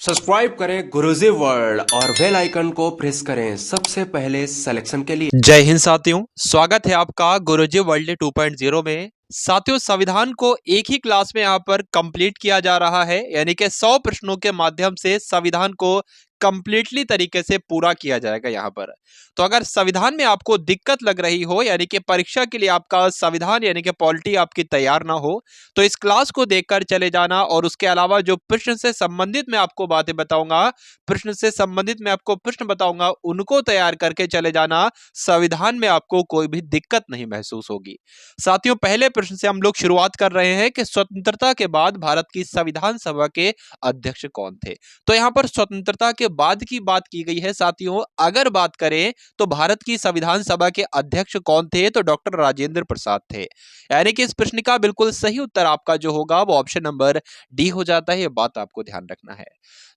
Subscribe करें गुरुजी world और bell icon को प्रेस करें सबसे पहले सिलेक्शन के लिए। जय हिंद साथियों, स्वागत है आपका गुरुजी वर्ल्ड 2.0 में। साथियों, संविधान को एक ही क्लास में यहाँ पर कंप्लीट किया जा रहा है, यानी कि 100 प्रश्नों के माध्यम से संविधान को कंप्लीटली तरीके से पूरा किया जाएगा यहाँ पर। तो अगर संविधान में आपको दिक्कत लग रही हो, यानी कि परीक्षा के लिए आपका संविधान यानी कि पॉलिटी आपकी तैयार ना हो, तो इस क्लास को देखकर चले जाना। और उसके अलावा जो प्रश्न से संबंधित मैं आपको बातें बताऊंगा, प्रश्न से संबंधित मैं आपको प्रश्न बताऊंगा, उनको तैयार करके चले जाना। संविधान में आपको कोई भी दिक्कत नहीं महसूस होगी। साथियों, पहले प्रश्न से हम लोग शुरुआत कर रहे हैं कि स्वतंत्रता के बाद भारत की संविधान सभा के अध्यक्ष कौन थे। तो यहां पर स्वतंत्रता के बाद की बात की गई है। साथियों, अगर बात करें तो भारत की संविधान सभा के अध्यक्ष कौन थे, तो डॉक्टर राजेंद्र प्रसाद थे। यानी कि इस प्रश्न का बिल्कुल सही उत्तर आपका जो होगा वो ऑप्शन नंबर डी हो जाता है। ये बात आपको ध्यान रखना है।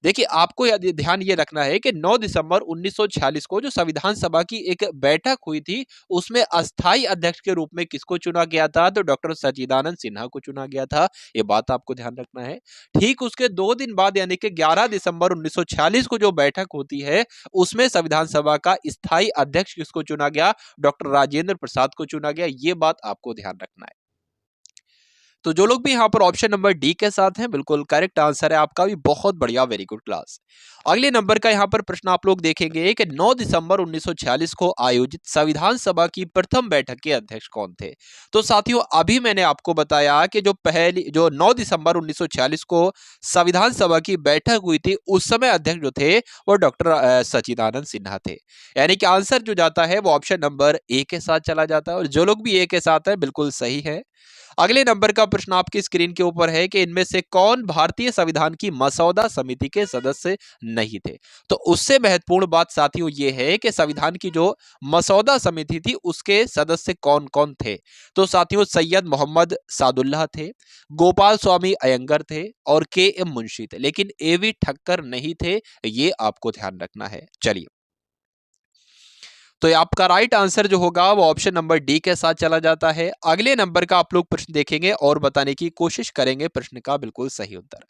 देखिए, आपको ध्यान ये रखना है कि 9 दिसंबर 1946 को जो संविधान सभा की एक बैठक हुई थी, उसमें अस्थाई अध्यक्ष के रूप में किसको चुना गया था, तो डॉक्टर सच्चिदानंद सिन्हा को चुना गया था। ये बात आपको ध्यान रखना है। ठीक उसके 2 दिन बाद यानी कि 11 दिसंबर 1946 को जो बैठक होती है, उसमें संविधान सभा का स्थायी अध्यक्ष किसको चुना गया, डॉक्टर राजेंद्र प्रसाद को चुना गया। ये बात आपको ध्यान रखना है। तो जो लोग भी यहाँ पर ऑप्शन नंबर डी के साथ हैं, बिल्कुल करेक्ट आंसर है आपका भी। बहुत बढ़िया, वेरी गुड क्लास। अगले नंबर का यहाँ पर प्रश्न आप लोग देखेंगे कि 9 दिसंबर 1946 को आयोजित संविधान सभा की प्रथम बैठक के अध्यक्ष कौन थे। तो साथियों, अभी मैंने आपको बताया कि जो 9 दिसंबर 1946 को संविधान सभा की बैठक हुई थी, उस समय अध्यक्ष जो थे वो डॉक्टर सच्चिदानंद सिन्हा थे। यानी कि आंसर जो जाता है वो ऑप्शन नंबर ए के साथ चला जाता है। और जो लोग भी ए के साथ है, बिल्कुल सही है। अगले नंबर का प्रश्न आपकी स्क्रीन के ऊपर है कि इनमें से कौन भारतीय संविधान की मसौदा समिति के सदस्य नहीं थे। तो उससे महत्वपूर्ण बात साथियों ये है कि संविधान की जो मसौदा समिति थी, उसके सदस्य कौन कौन थे। तो साथियों, सैयद मोहम्मद सादुल्लाह थे, गोपाल स्वामी अयंगर थे और के एम मुंशी थे, लेकिन ए वी ठक्कर नहीं थे। ये आपको ध्यान रखना है। चलिए, तो ये आपका राइट आंसर जो होगा वो ऑप्शन नंबर डी के साथ चला जाता है। अगले नंबर का आप लोग प्रश्न देखेंगे और बताने की कोशिश करेंगे प्रश्न का बिल्कुल सही उत्तर।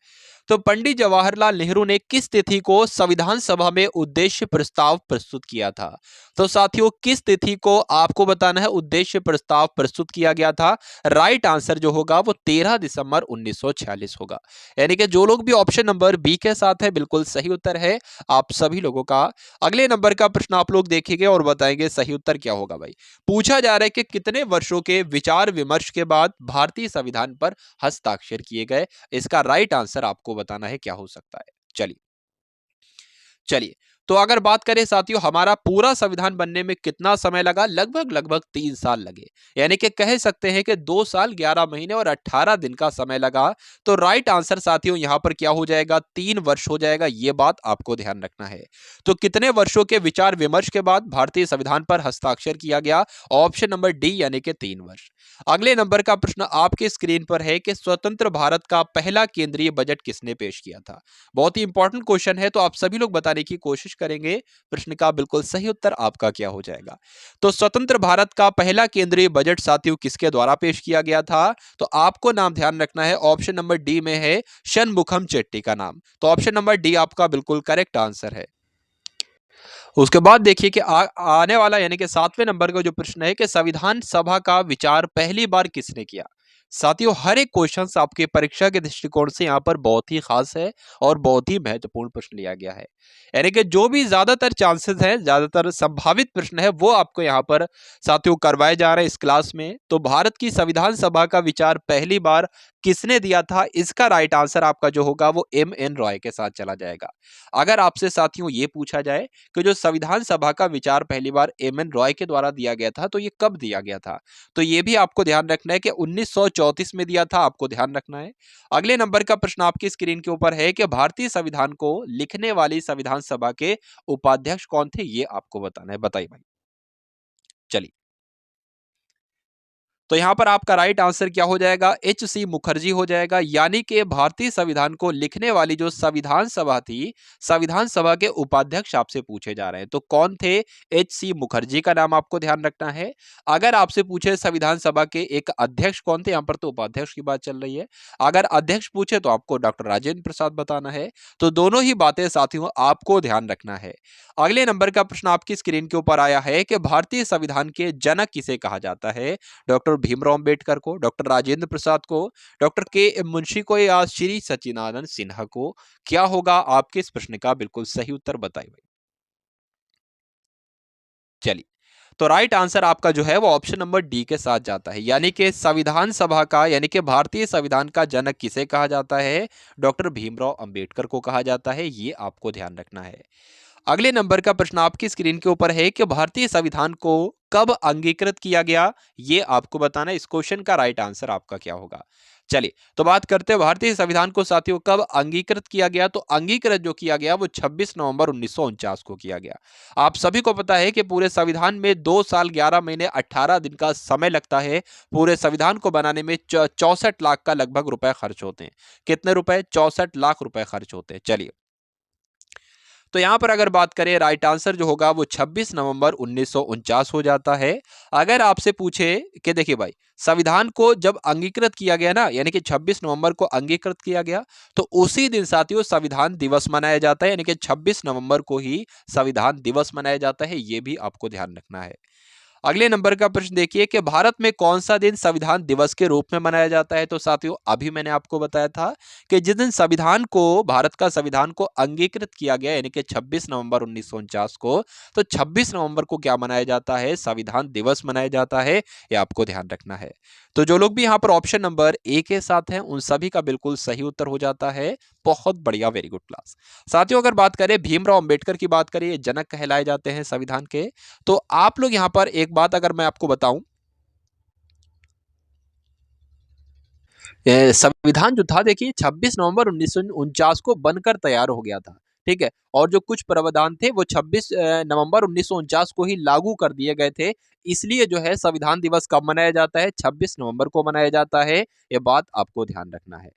तो पंडित जवाहरलाल नेहरू ने किस तिथि को संविधान सभा में उद्देश्य प्रस्ताव प्रस्तुत किया था। तो साथियों, किस तिथि को आपको बताना है उद्देश्य प्रस्ताव प्रस्तुत किया गया था। राइट आंसर जो होगा वो 13 दिसंबर 1946 होगा। यानी कि जो लोग भी ऑप्शन नंबर बी के साथ है, बिल्कुल सही उत्तर है आप सभी लोगों का। अगले नंबर का प्रश्न आप लोग देखेंगे और बताएंगे सही उत्तर क्या होगा। भाई, पूछा जा रहा है कि कितने वर्षों के विचार विमर्श के बाद भारतीय संविधान पर हस्ताक्षर किए गए। इसका राइट आंसर आपको बताना है क्या हो सकता है। चलिए चलिए, तो अगर बात करें साथियों, हमारा पूरा संविधान बनने में कितना समय लगा, लगभग लगभग 3 साल लगे। यानी कि कह सकते हैं कि 2 साल 11 महीने और 18 दिन का समय लगा। तो राइट आंसर साथियों यहाँ पर क्या हो जाएगा, 3 वर्ष हो जाएगा। ये बात आपको ध्यान रखना है। तो कितने वर्षों के विचार विमर्श के बाद भारतीय संविधान पर हस्ताक्षर किया गया, ऑप्शन नंबर डी यानी कि 3 वर्ष। अगले नंबर का प्रश्न आपके स्क्रीन पर है कि स्वतंत्र भारत का पहला केंद्रीय बजट किसने पेश किया था। बहुत ही इंपॉर्टेंट क्वेश्चन है, तो आप सभी लोग बताने की कोशिश करेंगे प्रश्न का बिल्कुल सही उत्तर आपका क्या हो जाएगा। तो स्वतंत्र भारत का पहला केंद्रीय बजट साथियों किसके द्वारा पेश किया गया था। तो आपको नाम ध्यान रखना है, ऑप्शन नंबर डी में है शनमुखम चेट्टी का नाम। तो ऑप्शन नंबर डी आपका बिल्कुल करेक्ट आंसर है। उसके बाद देखिए कि आने वाला यानी कि 7वें नंबर का जो प्रश्न है कि संविधान सभा का विचार पहली बार किसने किया। साथियों, हर एक क्वेश्चन आपके परीक्षा के दृष्टिकोण से यहाँ पर बहुत ही खास है और बहुत ही महत्वपूर्ण प्रश्न लिया गया है। यानी कि जो भी ज्यादातर चांसेस हैं, ज्यादातर संभावित प्रश्न है, वो आपको यहाँ पर साथियों करवाए जा रहे हैं इस क्लास में। तो भारत की संविधान सभा का विचार पहली बार किसने दिया था, इसका राइट आंसर आपका जो होगा वो एम एन रॉय के साथ चला जाएगा। अगर आपसे साथियों ये पूछा जाए कि जो संविधान सभा का विचार पहली बार एम एन रॉय के द्वारा दिया गया था, तो ये कब दिया गया था, तो ये भी आपको ध्यान रखना है कि 1934 में दिया था। आपको ध्यान रखना है। अगले नंबर का प्रश्न आपकी स्क्रीन के ऊपर है कि भारतीय संविधान को लिखने वाली संविधान सभा के उपाध्यक्ष कौन थे, ये आपको बताना है। बताइए भाई। चलिए, तो यहां पर आपका राइट आंसर क्या हो जाएगा, H.C. मुखर्जी हो जाएगा। यानी कि भारतीय संविधान को लिखने वाली जो संविधान सभा थी, संविधान सभा के उपाध्यक्ष आपसे पूछे जा रहे हैं। तो कौन थे? H.C. मुखर्जी का नाम आपको ध्यान रखना है। अगर आपसे पूछे संविधान सभा के एक अध्यक्ष कौन थे, यहां पर तो उपाध्यक्ष की बात चल रही है। अगर अध्यक्ष पूछे तो आपको डॉक्टर राजेंद्र प्रसाद बताना है। तो दोनों ही बातें साथियों आपको ध्यान रखना है। अगले नंबर का प्रश्न आपकी स्क्रीन के ऊपर आया है कि भारतीय संविधान के जनक किसे कहा जाता है? डॉक्टर भीमराव अंबेडकर को, डॉक्टर राजेंद्र प्रसाद को, डॉक्टर के एम मुंशी को, या श्री सच्चिदानंद सिन्हा को? क्या होगा आपके इस प्रश्न का बिल्कुल सही उत्तर बताइए भाई। चलिए, तो राइट आंसर आपका जो है वो ऑप्शन नंबर डी के साथ जाता है। यानी कि संविधान सभा का, यानी कि भारतीय संविधान का जनक किसे कहा जाता है? डॉक्टर भीमराव अंबेडकर को कहा जाता है। ये आपको ध्यान रखना है। अगले नंबर का प्रश्न आपकी स्क्रीन के ऊपर है कि भारतीय संविधान को कब अंगीकृत किया गया? ये आपको बताना है। इस क्वेश्चन का राइट आंसर आपका क्या होगा? चलिए, तो बात करते हैं भारतीय संविधान को साथियों कब अंगीकृत किया गया। तो अंगीकृत जो किया गया वो 26 नवंबर 1949 को किया गया। आप सभी को पता है कि पूरे संविधान में 2 साल 11 महीने 18 दिन का समय लगता है। पूरे संविधान को बनाने में 64 लाख का लगभग रुपए खर्च होते हैं। कितने रुपए? 64 लाख रुपए खर्च होते हैं। चलिए, तो यहां पर अगर बात करें, राइट आंसर जो होगा वो 26 नवंबर 1949 हो जाता है। अगर आपसे पूछे कि देखिए भाई, संविधान को जब अंगीकृत किया गया ना, यानी कि 26 नवंबर को अंगीकृत किया गया, तो उसी दिन साथियों संविधान दिवस मनाया जाता है। यानी कि 26 नवंबर को ही संविधान दिवस मनाया जाता है। यह भी आपको ध्यान रखना है। अगले नंबर का प्रश्न देखिए कि भारत में कौन सा दिन संविधान दिवस के रूप में मनाया जाता है। तो साथियों, अभी मैंने आपको बताया था कि जिस दिन संविधान को, भारत का संविधान को अंगीकृत किया गया, यानी कि 26 नवंबर 1949 को, तो 26 नवंबर को क्या मनाया जाता है? संविधान दिवस मनाया जाता है। ये आपको ध्यान रखना है। तो जो लोग भी यहाँ पर ऑप्शन नंबर ए के साथ हैं, उन सभी का बिल्कुल सही उत्तर हो जाता है। बहुत बढ़िया, वेरी गुड क्लास। साथियों, अगर बात करें भीमराव अंबेडकर की, बात करें, ये जनक कहलाए जाते हैं संविधान के। तो आप लोग यहां पर एक बात अगर मैं आपको बताऊं, संविधान जो था देखिए 26 नवंबर 1949 को बनकर तैयार हो गया था। ठीक है, और जो कुछ प्रावधान थे वो 26 नवंबर 1949 को ही लागू कर दिए गए थे। इसलिए जो है संविधान दिवस कब मनाया जाता है? 26 नवंबर को मनाया जाता है। ये बात आपको ध्यान रखना है।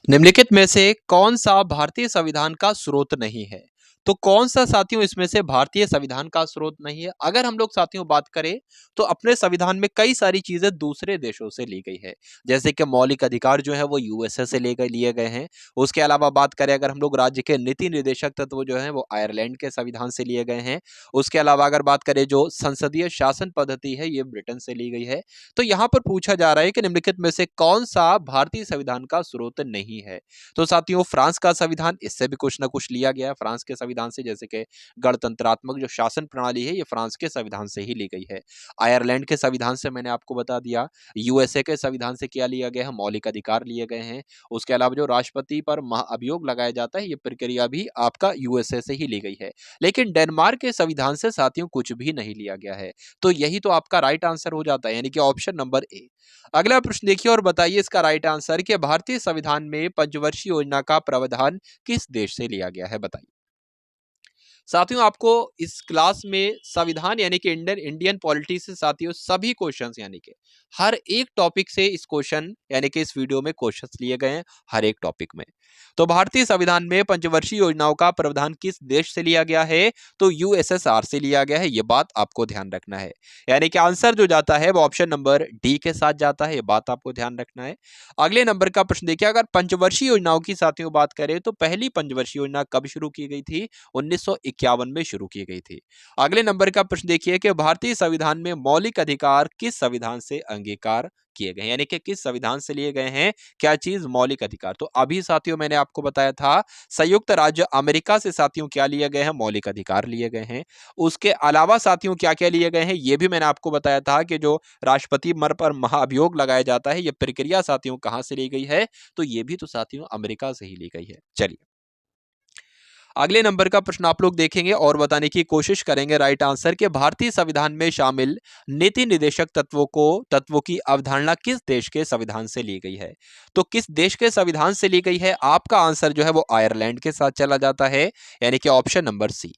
निम्नलिखित में से कौन सा भारतीय संविधान का स्रोत नहीं है? तो कौन सा साथियों इसमें से भारतीय संविधान का स्रोत नहीं है? अगर हम लोग साथियों बात करें, तो अपने संविधान में कई सारी चीजें दूसरे देशों से ली गई है। जैसे कि मौलिक अधिकार जो है वो यूएसए से लिए गए हैं। उसके अलावा बात करें अगर हम लोग, राज्य के नीति निर्देशक तत्व जो है वो आयरलैंड के संविधान से लिए गए हैं। उसके अलावा अगर बात करें, जो संसदीय शासन पद्धति है ये ब्रिटेन से ली गई है। तो यहाँ पर पूछा जा रहा है कि निम्नलिखित में से कौन सा भारतीय संविधान का स्रोत नहीं है? तो साथियों, फ्रांस का संविधान, इससे भी कुछ ना कुछ लिया गया है फ्रांस के संविधान से। जैसे कि गणतंत्रात्मक जो शासन प्रणाली है ये फ्रांस के संविधान से ही ली गई है। आयरलैंड के संविधान से मैंने आपको बता दिया। यूएसए के संविधान से क्या लिया गया है? मौलिक अधिकार लिए गए हैं। उसके अलावा जो राष्ट्रपति पर महाअभियोग लगाया जाता है, ये प्रक्रिया भी आपका यूएसए से ही ली गई है। लेकिन डेनमार्क के संविधान से साथियों कुछ भी नहीं लिया गया है। तो यही तो आपका राइट आंसर हो जाता है, यानी कि ऑप्शन नंबर ए। अगला प्रश्न देखिए और बताइए इसका राइट आंसर कि भारतीय संविधान में पंचवर्षीय योजना का प्रावधान किस देश से लिया गया है? बताइए। साथियों, आपको इस क्लास में संविधान यानी कि इंडियन इंडियन पॉलिटी से साथियों सभी क्वेश्चंस, यानी कि हर एक टॉपिक से इस क्वेश्चन, यानी कि इस वीडियो में क्वेश्चंस लिए गए हैं हर एक टॉपिक में। तो भारतीय संविधान में पंचवर्षीय योजनाओं का प्रावधान किस देश से लिया गया है? तो यूएसएसआर से लिया गया है। यह बात आपको ध्यान रखना है। यानी कि आंसर जो जाता है वो ऑप्शन नंबर डी के साथ जाता है। यह बात आपको ध्यान रखना है। अगले नंबर का प्रश्न देखिए, अगर पंचवर्षीय योजनाओं की साथियों बात करें तो पहली पंचवर्षीय योजना कब शुरू की गई थी? 1951 में शुरू की गई थी। अगले नंबर का प्रश्न देखिए कि भारतीय संविधान में मौलिक अधिकार किस संविधान से अंगीकार किए गए हैं? यानी कि किस संविधान से लिए गए हैं? क्या चीज? मौलिक अधिकार। तो अभी साथियों मैंने आपको बताया था, संयुक्त राज्य अमेरिका से साथियों क्या लिए गए हैं? मौलिक अधिकार लिए गए हैं। उसके अलावा साथियों क्या क्या लिए गए हैं ये भी मैंने आपको बताया था कि जो राष्ट्रपति मर पर महाअभियोग लगाया जाता है, ये प्रक्रिया साथियों कहां से ली गई है? तो ये भी तो साथियों अमेरिका से ही ली गई है। चलिए, अगले नंबर का प्रश्न आप लोग देखेंगे और बताने की कोशिश करेंगे राइट आंसर के भारतीय संविधान में शामिल नीति निर्देशक तत्वों की अवधारणा किस देश के संविधान से ली गई है? तो किस देश के संविधान से ली गई है? आपका आंसर जो है वो आयरलैंड के साथ चला जाता है, यानी कि option number C.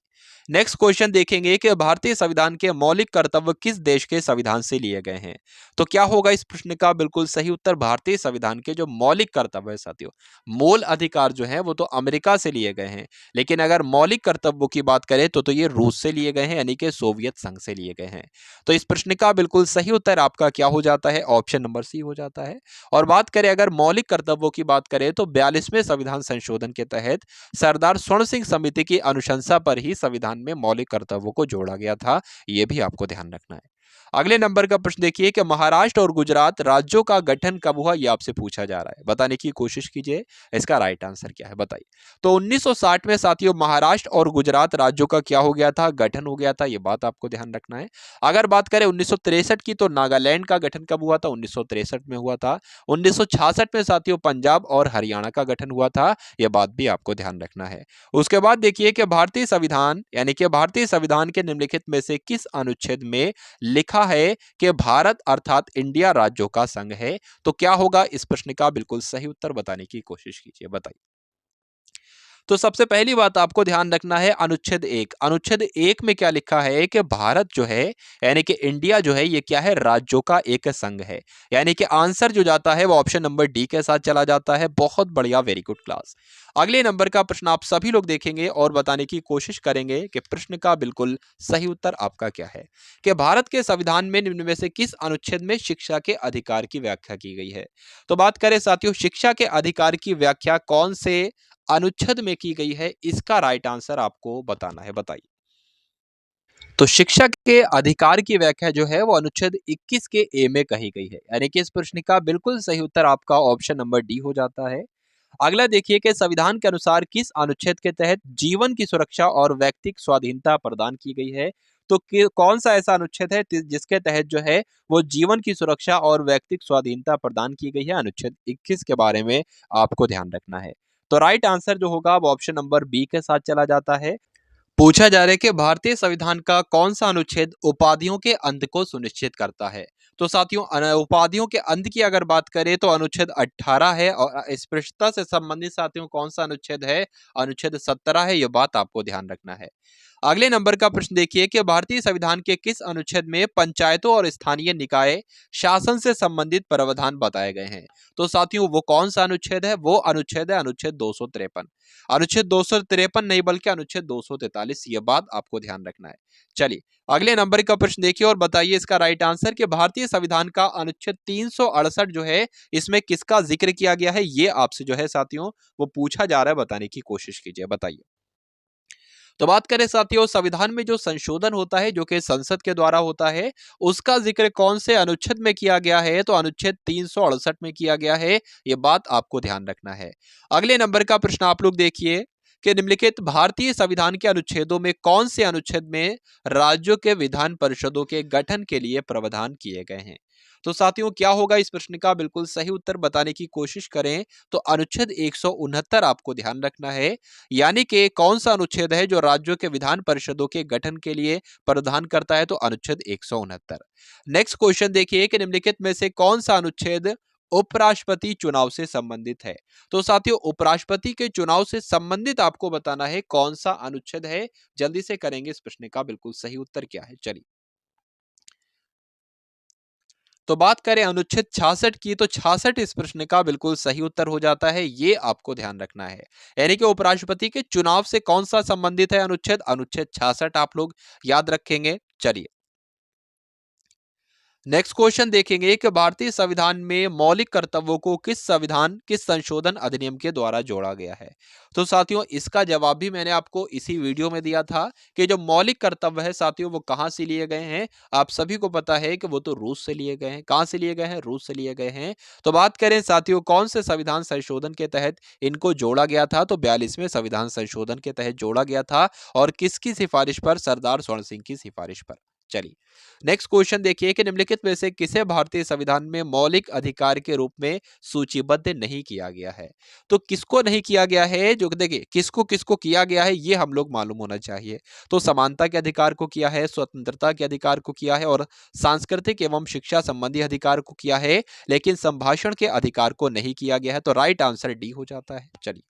Next question देखेंगे कि भारतीय संविधान के मौलिक कर्तव्य किस देश के संविधान से लिए गए हैं। तो क्या होगा इस प्रश्न का बिल्कुल सही उत्तर, भारतीय संविधान के जो मौलिक कर्तव्य है साथियों, मूल अधिकार जो है वो तो अमेरिका से लिए गए हैं, लेकिन अगर मौलिक कर्तव्यों की बात करें तो ये रूस से लिए गए हैं, यानी कि सोवियत संघ से लिए गए हैं। तो इस प्रश्न का बिल्कुल सही उत्तर आपका क्या हो जाता है, ऑप्शन नंबर सी हो जाता है। और बात करें अगर मौलिक कर्तव्यों की बात करें तो 42वें संविधान संशोधन के तहत सरदार स्वर्ण सिंह समिति की अनुशंसा पर ही संविधान में मौलिक कर्तव्यों को जोड़ा गया था, यह भी आपको ध्यान रखना है। अगले नंबर का प्रश्न देखिए कि महाराष्ट्र और गुजरात राज्यों का गठन कब हुआ, यह आपसे पूछा जा रहा है, बताने की कोशिश कीजिए इसका राइट आंसर क्या है, बताइए। तो 1960 में साथियों महाराष्ट्र और गुजरात राज्यों का क्या हो गया था, गठन हो गया था, यह बात आपको ध्यान रखना है। अगर बात करें 1963 की तो नागालैंड का गठन कब हुआ था, 1963 में हुआ था। 1966 में साथियों पंजाब और हरियाणा का गठन हुआ था, यह बात भी आपको ध्यान रखना है। उसके बाद देखिए कि भारतीय संविधान यानी कि भारतीय संविधान के निम्नलिखित में से किस अनुच्छेद में लिखा है कि भारत अर्थात इंडिया राज्यों का संघ है। तो क्या होगा इस प्रश्न का बिल्कुल सही उत्तर, बताने की कोशिश कीजिए, बताइए। तो सबसे पहली बात आपको ध्यान रखना है अनुच्छेद 1। अनुच्छेद 1 में क्या लिखा है कि भारत जो है यानी कि इंडिया जो है ये क्या है, राज्यों का एक संघ है। यानी कि आंसर जो जाता है वो ऑप्शन नंबर डी के साथ चला जाता है। बहुत बढ़िया, वेरी गुड क्लास। अगले नंबर का प्रश्न आप सभी लोग देखेंगे और बताने की कोशिश करेंगे कि प्रश्न का बिल्कुल सही उत्तर आपका क्या है, कि भारत के संविधान में निम्न में से किस अनुच्छेद में शिक्षा के अधिकार की व्याख्या की गई है। तो बात करें साथियों शिक्षा के अधिकार की व्याख्या कौन से अनुच्छेद में की गई है, इसका राइट आंसर आपको बताना है, बताइए। तो शिक्षा के अधिकार की व्याख्या जो है वो अनुच्छेद 21 के ए में कही गई है, यानी कि इस प्रश्न का बिल्कुल सही उत्तर आपका ऑप्शन नंबर डी हो जाता है। अगला देखिए कि संविधान के अनुसार किस अनुच्छेद के तहत जीवन की सुरक्षा और व्यक्तिगत स्वाधीनता प्रदान की गई है। तो कौन सा ऐसा अनुच्छेद है जिसके तहत जो है वो जीवन की सुरक्षा और व्यक्तिगत स्वाधीनता प्रदान की गई है, अनुच्छेद 21 के बारे में आपको ध्यान रखना है। तो राइट आंसर जो होगा वो ऑप्शन नंबर बी के साथ चला जाता है। पूछा जा रहा है कि भारतीय संविधान का कौन सा अनुच्छेद उपाधियों के अंत को सुनिश्चित करता है। तो साथियों उपाधियों के अंत की अगर बात करें तो अनुच्छेद 18 है, और स्पृश्यता से संबंधित साथियों कौन सा अनुच्छेद है, अनुच्छेद 17 है, यह बात आपको ध्यान रखना है। अगले नंबर का प्रश्न देखिए कि भारतीय संविधान के किस अनुच्छेद में पंचायतों और स्थानीय निकाय शासन से संबंधित प्रावधान बताए गए हैं। तो साथियों वो कौन सा अनुच्छेद है, वो अनुच्छेद है अनुच्छेद 253। अनुच्छेद 253 नहीं बल्कि अनुच्छेद 243, ये बात आपको ध्यान रखना है। चलिए अगले नंबर का प्रश्न देखिए और बताइए इसका राइट आंसर, कि भारतीय संविधान का अनुच्छेद 368 जो है इसमें किसका जिक्र किया गया है, ये आपसे जो है साथियों वो पूछा जा रहा है, बताने की कोशिश कीजिए, बताइए। तो बात करें साथियों संविधान में जो संशोधन होता है जो कि संसद के द्वारा होता है, उसका जिक्र कौन से अनुच्छेद में किया गया है, तो अनुच्छेद 368 में किया गया है, यह बात आपको ध्यान रखना है। अगले नंबर का प्रश्न आप लोग देखिए कि निम्नलिखित भारतीय संविधान के अनुच्छेदों में कौन से अनुच्छेद में राज्यों के विधान परिषदों के गठन के लिए प्रावधान किए गए हैं। तो साथियों क्या होगा इस प्रश्न का बिल्कुल सही उत्तर, बताने की कोशिश करें तो अनुच्छेद 169 आपको ध्यान रखना है। यानी कि कौन सा अनुच्छेद है जो राज्यों के विधान परिषदों के गठन के लिए प्रावधान करता है, तो अनुच्छेद 169। नेक्स्ट क्वेश्चन देखिए कि निम्नलिखित में से कौन सा अनुच्छेद उपराष्ट्रपति चुनाव से संबंधित है। तो साथियों उपराष्ट्रपति के चुनाव से संबंधित आपको बताना है कौन सा अनुच्छेद है, जल्दी से करेंगे इस प्रश्न का बिल्कुल सही उत्तर क्या है, चलिए। तो बात करें अनुच्छेद 66 की तो 66 इस प्रश्न का बिल्कुल सही उत्तर हो जाता है, ये आपको ध्यान रखना है। यानी कि उपराष्ट्रपति के चुनाव से कौन सा संबंधित है अनुच्छेद, अनुच्छेद 66 आप लोग याद रखेंगे। चलिए नेक्स्ट क्वेश्चन देखेंगे कि भारतीय संविधान में मौलिक कर्तव्यों को किस संशोधन अधिनियम के द्वारा जोड़ा गया है। तो साथियों इसका जवाब भी मैंने आपको इसी वीडियो में दिया था कि जो मौलिक कर्तव्य है साथियों वो कहां से लिए गए हैं। आप सभी को पता है कि वो तो रूस से लिए गए हैं। कहां से लिए गए हैं, रूस से लिए गए हैं। तो बात करें साथियों कौन से संविधान संशोधन के तहत इनको जोड़ा गया था, तो 42वें संविधान संशोधन के तहत जोड़ा गया था, और किसकी सिफारिश पर, सरदार स्वर्ण सिंह की सिफारिश पर। चलिए नेक्स्ट क्वेश्चन देखिए कि निम्नलिखित में से किसे भारतीय संविधान में मौलिक अधिकार के रूप में सूचीबद्ध नहीं किया गया है। तो किसको नहीं किया गया है, जो देखिए किसको किसको किया गया है ये हम लोग मालूम होना चाहिए। तो समानता के अधिकार को किया है, स्वतंत्रता के अधिकार को किया है, और सांस्कृतिक एवं शिक्षा संबंधी अधिकार को किया है, लेकिन संभाषण के अधिकार को नहीं किया गया है। तो राइट आंसर डी हो जाता है। चलिए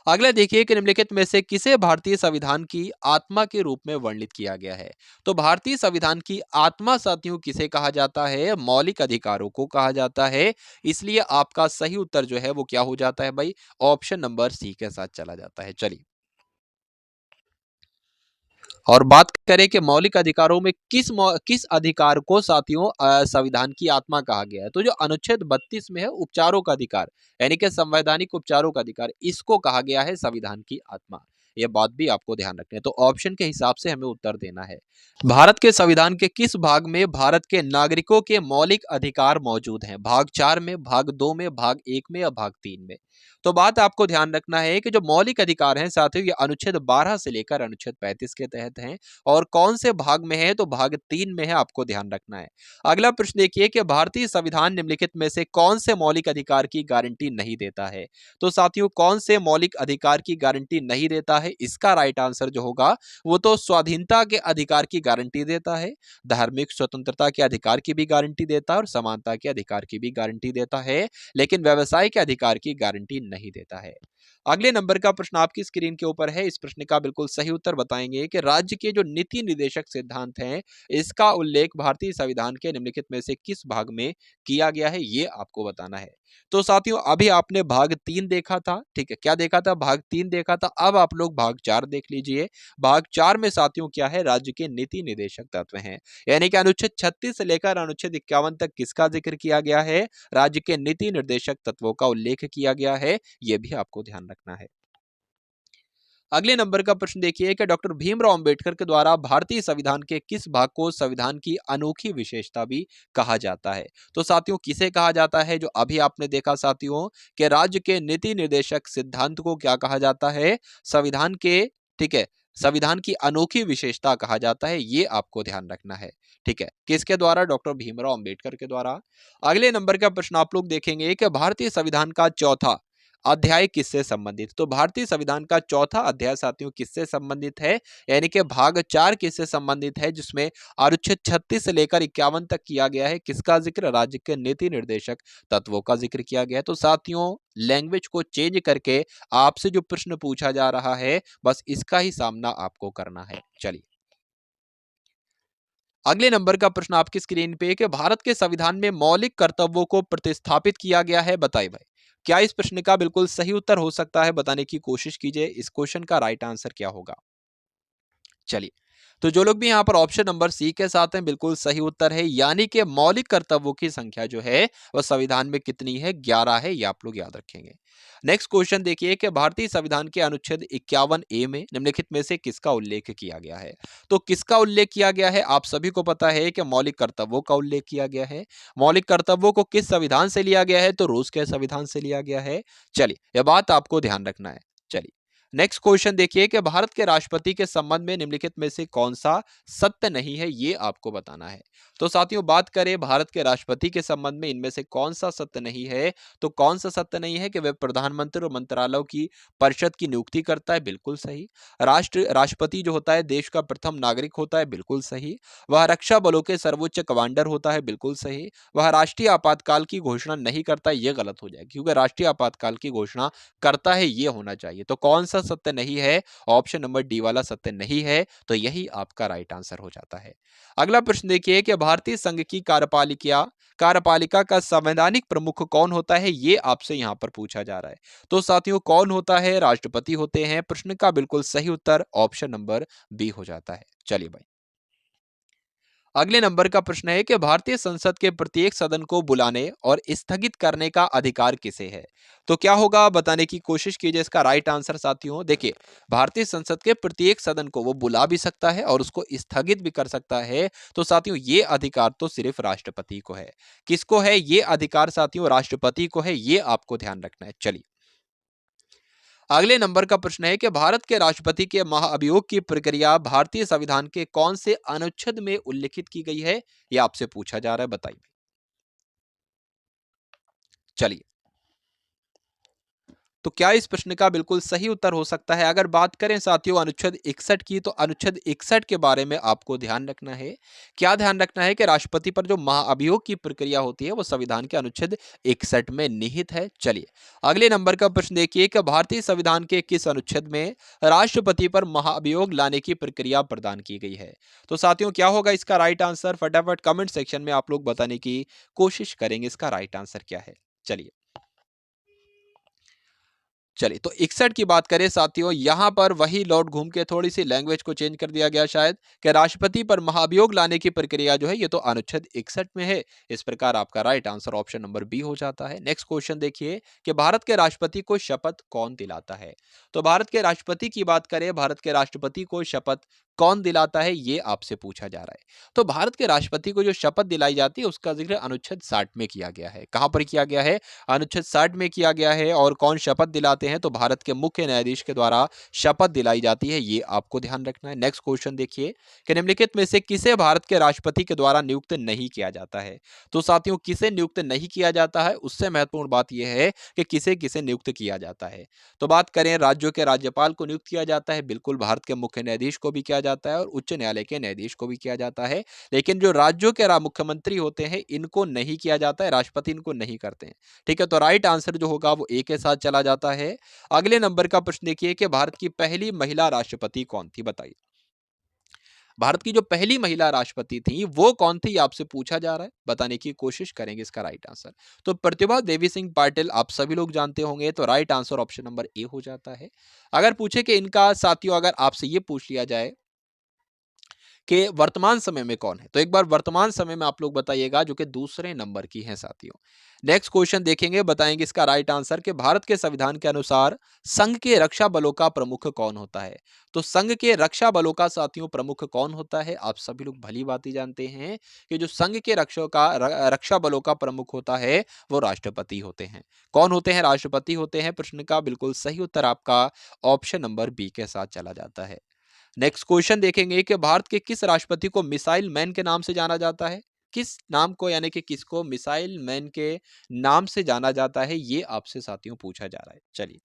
अगला देखिए कि निम्नलिखित में से किसे भारतीय संविधान की आत्मा के रूप में वर्णित किया गया है। तो भारतीय संविधान की आत्मा साथियों किसे कहा जाता है? मौलिक अधिकारों को कहा जाता है। इसलिए आपका सही उत्तर जो है वो क्या हो जाता है भाई? ऑप्शन नंबर सी के साथ चला जाता है। चलिए, और बात करें कि मौलिक अधिकारों में किस अधिकार को साथियों संविधान की आत्मा कहा गया है, तो जो अनुच्छेद 32 में है उपचारों का अधिकार, यानी कि संवैधानिक उपचारों का अधिकार, इसको कहा गया है संविधान की आत्मा। यह बात भी आपको ध्यान रखनी है, तो ऑप्शन के हिसाब से हमें उत्तर देना है। भारत के संविधान के किस भाग में भारत के नागरिकों के मौलिक अधिकार मौजूद हैं? भाग 4 में, भाग 2 में, भाग 1 में या भाग 3 में? तो बात आपको ध्यान रखना है कि जो मौलिक अधिकार हैं साथियों, ये अनुच्छेद 12 से लेकर अनुच्छेद 35 के तहत हैं। और कौन से भाग में है? तो भाग 3 में है, आपको ध्यान रखना है। अगला प्रश्न देखिए कि भारतीय संविधान निम्नलिखित में से कौन से मौलिक अधिकार की गारंटी नहीं देता है? तो साथियों, कौन से मौलिक अधिकार की गारंटी नहीं देता है? इसका राइट आंसर जो होगा वो तो स्वाधीनता के अधिकार की गारंटी देता है, धार्मिक स्वतंत्रता के अधिकार की भी गारंटी देता है और समानता के अधिकार की भी गारंटी देता है, लेकिन व्यवसाय के अधिकार की गारंटी नहीं देता है। अगले नंबर का प्रश्न आपकी स्क्रीन के ऊपर है। इस प्रश्न का बिल्कुल सही उत्तर बताएंगे कि राज्य के जो नीति निर्देशक सिद्धांत हैं, इसका उल्लेख भारतीय संविधान के निम्नलिखित में से किस भाग में किया गया है, ये आपको बताना है। तो साथियों, अभी आपने भाग 3 देखा था, ठीक है, क्या देखा था? भाग 3 देखा था। अब आप लोग भाग 4 देख लीजिए। भाग 4 में साथियों क्या है? राज्य के नीति निर्देशक तत्व हैं, यानी कि अनुच्छेद 36 से लेकर अनुच्छेद 51 तक किसका जिक्र किया गया है? राज्य के नीति निर्देशक तत्वों का उल्लेख किया गया है। यह भी आपको ध्यान रखना है। अगले नंबर का प्रश्न देखिए कि डॉक्टर भीमराव अंबेडकर के द्वारा भारतीय संविधान के किस भाग को संविधान की अनोखी विशेषता भी कहा जाता है? तो साथियों, किसे कहा जाता है? जो अभी आपने देखा साथियों कि राज्य के नीति निर्देशक सिद्धांत को क्या कहा जाता है? संविधान के, ठीक है, संविधान की अनोखी विशेषता कहा जाता है। ये आपको ध्यान रखना है, ठीक है। किसके द्वारा? डॉक्टर भीमराव अंबेडकर के द्वारा। अगले नंबर का प्रश्न आप लोग देखेंगे कि भारतीय संविधान का चौथा अध्याय किससे संबंधित? तो भारतीय संविधान का चौथा अध्याय साथियों किससे संबंधित है? यानी कि भाग 4 किससे संबंधित है? जिसमें अनुच्छेद 36 से लेकर 51 तक किया गया है। किसका जिक्र? राज्य के नीति निर्देशक तत्वों का जिक्र किया गया है। तो साथियों, लैंग्वेज को चेंज करके आपसे जो प्रश्न पूछा जा रहा है, बस इसका ही सामना आपको करना है। चलिए, अगले नंबर का प्रश्न आपकी स्क्रीन पे कि भारत के संविधान में मौलिक कर्तव्यों को प्रतिस्थापित किया गया है, बताइए भाई। क्या इस प्रश्न का बिल्कुल सही उत्तर हो सकता है? बताने की कोशिश कीजिए। इस क्वेश्चन का राइट आंसर क्या होगा? चलिए, तो जो लोग भी यहाँ पर ऑप्शन नंबर सी के साथ हैं, बिल्कुल सही उत्तर है, यानी कि मौलिक कर्तव्यों की संख्या जो है वह संविधान में कितनी है? 11 है। ये आप लोग याद रखेंगे। नेक्स्ट क्वेश्चन देखिए कि भारतीय संविधान के अनुच्छेद 51 ए में निम्नलिखित में से किसका उल्लेख किया गया है? तो किसका उल्लेख किया गया है? आप सभी को पता है कि मौलिक कर्तव्यों का उल्लेख किया गया है। मौलिक कर्तव्यों को किस संविधान से लिया गया है? तो रूस के संविधान से लिया गया है। चलिए, यह बात आपको ध्यान रखना है। चलिए, नेक्स्ट क्वेश्चन देखिए कि भारत के राष्ट्रपति के संबंध में निम्नलिखित में से कौन सा सत्य नहीं है? ये आपको बताना है। तो साथियों, बात करें भारत के राष्ट्रपति के संबंध में, इनमें से कौन सा सत्य नहीं है? तो कौन सा सत्य नहीं है कि वह प्रधानमंत्री और मंत्रालयों की परिषद की नियुक्ति करता है? बिल्कुल सही। राष्ट्रपति जो होता है देश का प्रथम नागरिक होता है? बिल्कुल सही। वह रक्षा बलों के सर्वोच्च कमांडर होता है? बिल्कुल सही। वह राष्ट्रीय आपातकाल की घोषणा नहीं करता, यह गलत हो जाएगी, क्योंकि राष्ट्रीय आपातकाल की घोषणा करता है, ये होना चाहिए। तो कौन सा सत्य नहीं है? ऑप्शन नंबर डी वाला सत्य नहीं है, तो यही आपका राइट आंसर हो जाता है। अगला प्रश्न देखिए कि भारतीय संघ की कार्यपालिका कार्यपालिका का संवैधानिक प्रमुख कौन होता है? ये आपसे यहां पर पूछा जा रहा है। तो साथियों, कौन होता है? राष्ट्रपति होते हैं। प्रश्न का बिल्कुल सही उत्तर ऑप्शन नंबर बी हो जाता है। चलिए भाई, अगले नंबर का प्रश्न है कि भारतीय संसद के प्रत्येक सदन को बुलाने और स्थगित करने का अधिकार किसे है? तो क्या होगा? बताने की कोशिश कीजिए इसका राइट आंसर साथियों। देखिए, भारतीय संसद के प्रत्येक सदन को वो बुला भी सकता है और उसको स्थगित भी कर सकता है। तो साथियों, ये अधिकार तो सिर्फ राष्ट्रपति को है। किसको है ये अधिकार? साथियों, राष्ट्रपति को है। ये आपको ध्यान रखना है। चलिए, अगले नंबर का प्रश्न है कि भारत के राष्ट्रपति के महाअभियोग की प्रक्रिया भारतीय संविधान के कौन से अनुच्छेद में उल्लिखित की गई है? यह आपसे पूछा जा रहा है, बताइए। चलिए, तो क्या इस प्रश्न का बिल्कुल सही उत्तर हो सकता है? अगर बात करें साथियों अनुच्छेद 61 की, तो अनुच्छेद 61 के बारे में आपको ध्यान रखना है। क्या ध्यान रखना है कि राष्ट्रपति पर जो महाअभियोग की प्रक्रिया होती है वो संविधान के अनुच्छेद 61 में निहित है। चलिए अगले नंबर का प्रश्न देखिए कि भारतीय संविधान के किस अनुच्छेद में राष्ट्रपति पर महाअभियोग लाने की प्रक्रिया प्रदान की गई है? तो साथियों क्या होगा इसका राइट आंसर? फटाफट कमेंट सेक्शन में आप लोग बताने की कोशिश करेंगे इसका राइट आंसर क्या है। चलिए तो 61 की बात करें साथियों, यहां पर वही लौट घूम के थोड़ी सी लैंग्वेज को चेंज कर दिया गया शायद, कि राष्ट्रपति पर महाभियोग लाने की प्रक्रिया जो है ये तो अनुच्छेद 61 में है। इस प्रकार आपका right answer option number B हो जाता है। नेक्स्ट क्वेश्चन देखिए कि भारत के राष्ट्रपति को शपथ कौन दिलाता है? तो भारत के राष्ट्रपति की बात करें, भारत के राष्ट्रपति को शपथ कौन दिलाता है ये आपसे पूछा जा रहा है। तो भारत के राष्ट्रपति को जो शपथ दिलाई जाती है उसका जिक्र अनुच्छेद 60 में किया गया है। कहां पर किया गया है? अनुच्छेद 60 में किया गया है। और कौन शपथ दिलाते हैं? तो भारत के मुख्य न्यायाधीश के द्वारा शपथ दिलाई जाती है, ये आपको ध्यान रखना है। नेक्स्ट क्वेश्चन देखिए कि निम्नलिखित में से किसे भारत के राष्ट्रपति के द्वारा नियुक्त नहीं किया जाता है? तो साथियों किसे नियुक्त नहीं किया जाता है, उससे महत्वपूर्ण बात यह है कि किसे किसे नियुक्त किया जाता है। तो बात करें राज्यों के राज्यपाल को नियुक्त किया जाता है, बिल्कुल भारत के मुख्य न्यायाधीश को भी किया जाता है और उच्च न्यायालय के न्यायाधीश को भी किया जाता है। लेकिन जो राज्यों के मुख्यमंत्री होते हैं इनको नहीं किया जाता है, राष्ट्रपति इनको नहीं करते हैं। ठीक है, तो राइट आंसर जो होगा वो ए के साथ चला जाता है। अगले नंबर का प्रश्न देखिए कि भारत की पहली महिला राष्ट्रपति कौन थी? बताइए भारत की जो पहली महिला राष्ट्रपति थी वो कौन थी, आपसे पूछा जा रहा है, बताने की कोशिश करेंगे इसका राइट आंसर। तो प्रतिभा देवी सिंह पाटिल आप सभी लोग जानते होंगे, तो right answer option number A हो जाता है। अगर पूछे कि इनका साथियों, अगर आपसे ये पूछ लिया जाए कि वर्तमान समय में कौन है, तो एक बार वर्तमान समय में आप लोग बताइएगा, जो कि दूसरे नंबर की हैं साथियों। नेक्स्ट क्वेश्चन देखेंगे, बताएंगे इसका राइट आंसर कि भारत के संविधान के अनुसार संघ के रक्षा बलों का प्रमुख कौन होता है? तो संघ के रक्षा बलों का साथियों प्रमुख कौन होता है? आप सभी लोग भली भांति जानते हैं कि जो संघ के रक्षा बलों का प्रमुख होता है वो राष्ट्रपति होते हैं। कौन होते हैं? राष्ट्रपति होते हैं। प्रश्न का बिल्कुल सही उत्तर आपका ऑप्शन नंबर बी के साथ चला जाता है। नेक्स्ट क्वेश्चन देखेंगे कि भारत के किस राष्ट्रपति को मिसाइल मैन के नाम से जाना जाता है? किस नाम को, यानी कि किसको मिसाइल मैन के नाम से जाना जाता है, ये आपसे साथियों पूछा जा रहा है। चलिए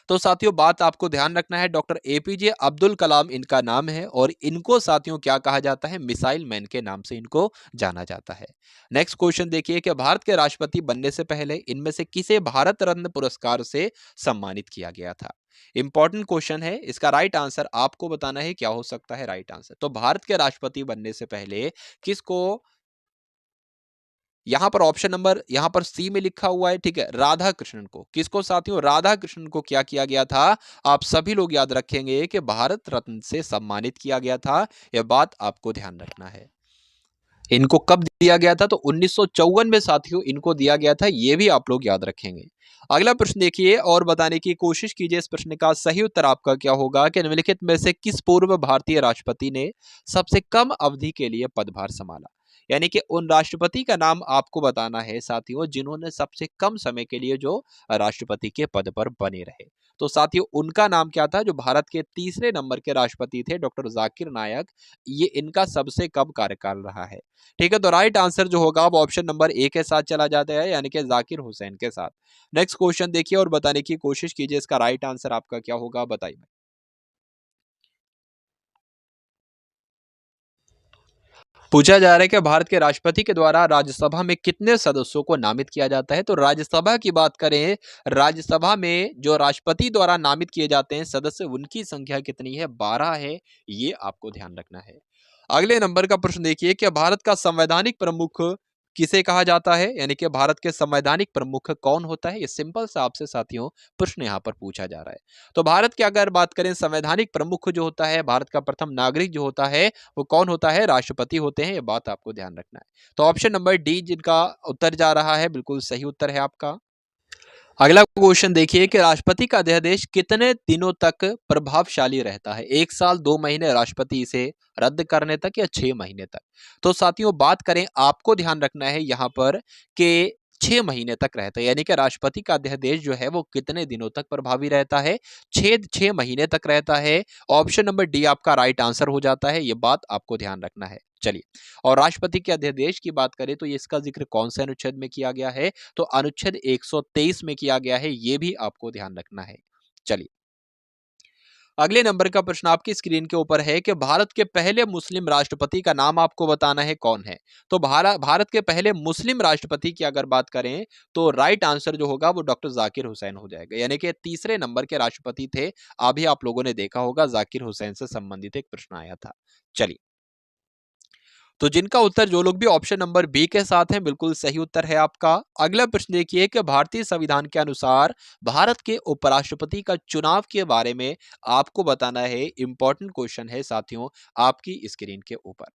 तो साथियों बात आपको ध्यान रखना है, डॉक्टर एपीजे अब्दुल कलाम इनका नाम है और इनको साथियों क्या कहा जाता है? मिसाइल मैन के नाम से इनको जाना जाता है। नेक्स्ट क्वेश्चन देखिए कि भारत के राष्ट्रपति बनने से पहले इनमें से किसे भारत रत्न पुरस्कार से सम्मानित किया गया था? इंपॉर्टेंट क्वेश्चन है, इसका राइट आंसर आपको बताना है क्या हो सकता है राइट आंसर। तो भारत के राष्ट्रपति बनने से पहले किसको, यहां पर ऑप्शन नंबर यहां पर सी में लिखा हुआ है, ठीक है, राधा कृष्णन को। किसको साथियों? राधा कृष्णन को क्या किया गया था? आप सभी लोग याद रखेंगे कि भारत रत्न से सम्मानित किया गया था। यह बात आपको ध्यान रखना है। इनको कब दिया गया था? तो 1954 में साथियों इनको दिया गया था, यह भी आप लोग याद रखेंगे। अगला प्रश्न देखिए और बताने की कोशिश कीजिए इस प्रश्न का सही उत्तर आपका क्या होगा कि निम्नलिखित में से किस पूर्व भारतीय राष्ट्रपति ने सबसे कम अवधि के लिए पदभार संभाला? यानी कि उन राष्ट्रपति का नाम आपको बताना है साथियों जिन्होंने सबसे कम समय के लिए जो राष्ट्रपति के पद पर बने रहे। तो साथियों उनका नाम क्या था? जो भारत के तीसरे नंबर के राष्ट्रपति थे डॉक्टर जाकिर नायक, ये इनका सबसे कम कार्यकाल रहा है। ठीक है, तो राइट आंसर जो होगा वो ऑप्शन नंबर ए के साथ चला जाता है, यानी कि जाकिर हुसैन के साथ। नेक्स्ट क्वेश्चन देखिए और बताने की कोशिश कीजिए इसका राइट आंसर आपका क्या होगा, बताइए। पूछा जा रहा है कि भारत के राष्ट्रपति के द्वारा राज्यसभा में कितने सदस्यों को नामित किया जाता है? तो राज्यसभा की बात करें, राज्यसभा में जो राष्ट्रपति द्वारा नामित किए जाते हैं सदस्य, उनकी संख्या कितनी है? 12 है, ये आपको ध्यान रखना है। अगले नंबर का प्रश्न देखिए कि भारत का संवैधानिक प्रमुख किसे कहा जाता है? यानी कि भारत के संवैधानिक प्रमुख कौन होता है? ये सिंपल सा आपसे साथियों प्रश्न यहाँ पर पूछा जा रहा है। तो भारत की अगर बात करें, संवैधानिक प्रमुख जो होता है, भारत का प्रथम नागरिक जो होता है वो कौन होता है? राष्ट्रपति होते हैं, ये बात आपको ध्यान रखना है। तो ऑप्शन नंबर डी जिनका उत्तर जा रहा है बिल्कुल सही उत्तर है आपका। अगला क्वेश्चन देखिए कि राष्ट्रपति का अध्यादेश कितने दिनों तक प्रभावशाली रहता है? 1 साल, 2 महीने, राष्ट्रपति इसे रद्द करने तक, या 6 महीने तक? तो साथियों बात करें, आपको ध्यान रखना है यहाँ पर कि 6 महीने तक रहता है, यानी कि राष्ट्रपति का अध्यादेश जो है वो कितने दिनों तक प्रभावी रहता है? 6 महीने तक रहता है। ऑप्शन नंबर डी आपका राइट आंसर हो जाता है, ये बात आपको ध्यान रखना है। चलिए, और राष्ट्रपति के अध्यादेश की बात करें तो ये इसका जिक्र कौन से अनुच्छेद में किया गया है? तो अनुच्छेद 123 में किया गया है, ये भी आपको ध्यान रखना है। चलिए, अगले नंबर का प्रश्न आपकी स्क्रीन के ऊपर है कि भारत के पहले मुस्लिम राष्ट्रपति का नाम आपको बताना है कौन है। तो भारत के पहले मुस्लिम राष्ट्रपति की अगर बात करें तो राइट आंसर जो होगा वो डॉक्टर जाकिर हुसैन हो जाएगा, यानी कि तीसरे नंबर के राष्ट्रपति थे। अभी आप लोगों ने देखा होगा जाकिर हुसैन से संबंधित एक प्रश्न आया था। चलिए, तो जिनका उत्तर जो लोग भी ऑप्शन नंबर बी के साथ हैं, बिल्कुल सही उत्तर है आपका। अगला प्रश्न देखिए कि भारतीय संविधान के अनुसार भारत के उपराष्ट्रपति का चुनाव के बारे में आपको बताना है। इंपॉर्टेंट क्वेश्चन है साथियों आपकी स्क्रीन के ऊपर।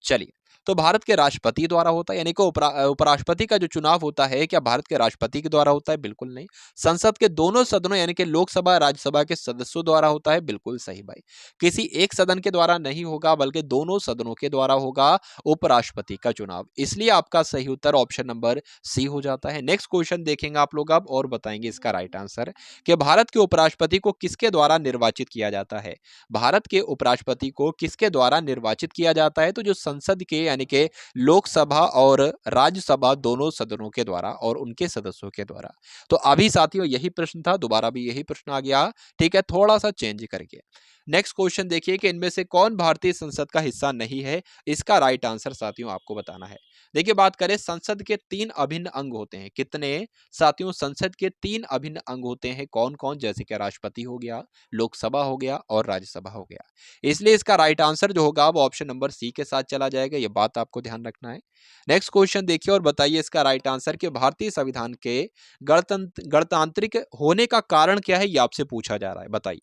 चलिए, तो भारत के राष्ट्रपति द्वारा होता है, यानी कि उपराष्ट्रपति का जो चुनाव होता है क्या भारत के राष्ट्रपति के द्वारा होता है? बिल्कुल नहीं। संसद के दोनों सदनों यानी कि लोकसभा राज्यसभा के सदस्यों द्वारा होता है? बिल्कुल सही भाई। किसी एक सदन के द्वारा नहीं होगा बल्कि दोनों सदनों के द्वारा होगा उपराष्ट्रपति का चुनाव, इसलिए आपका सही उत्तर ऑप्शन नंबर सी हो जाता है। नेक्स्ट क्वेश्चन देखेंगे आप लोग अब और बताएंगे इसका राइट आंसर कि भारत के उपराष्ट्रपति को किसके द्वारा निर्वाचित किया जाता है। भारत के उपराष्ट्रपति को किसके द्वारा निर्वाचित किया जाता है? तो जो संसद के यानी कि लोकसभा और राज्यसभा दोनों सदनों के द्वारा और उनके सदस्यों के द्वारा। तो अभी साथियों यही प्रश्न था, दोबारा भी यही प्रश्न आ गया, ठीक है, थोड़ा सा चेंज करके। नेक्स्ट क्वेश्चन देखिए कि इनमें से कौन भारतीय संसद का हिस्सा नहीं है? इसका राइट आंसर साथियों आपको बताना है। देखिए, बात करें संसद के 3 अभिन्न अंग होते हैं। कितने साथियों? संसद के 3 अभिन्न अंग होते हैं। कौन-कौन? जैसे कि राष्ट्रपति हो गया, लोकसभा हो गया और राज्यसभा हो गया। इसलिए इसका राइट आंसर जो होगा वो ऑप्शन नंबर सी के साथ चला जाएगा। ये बात आपको ध्यान रखना है। नेक्स्ट क्वेश्चन देखिए और बताइए इसका राइट आंसर कि भारतीय संविधान के गणतांत्रिक होने का कारण क्या है? ये आपसे पूछा जा रहा है। बताइए।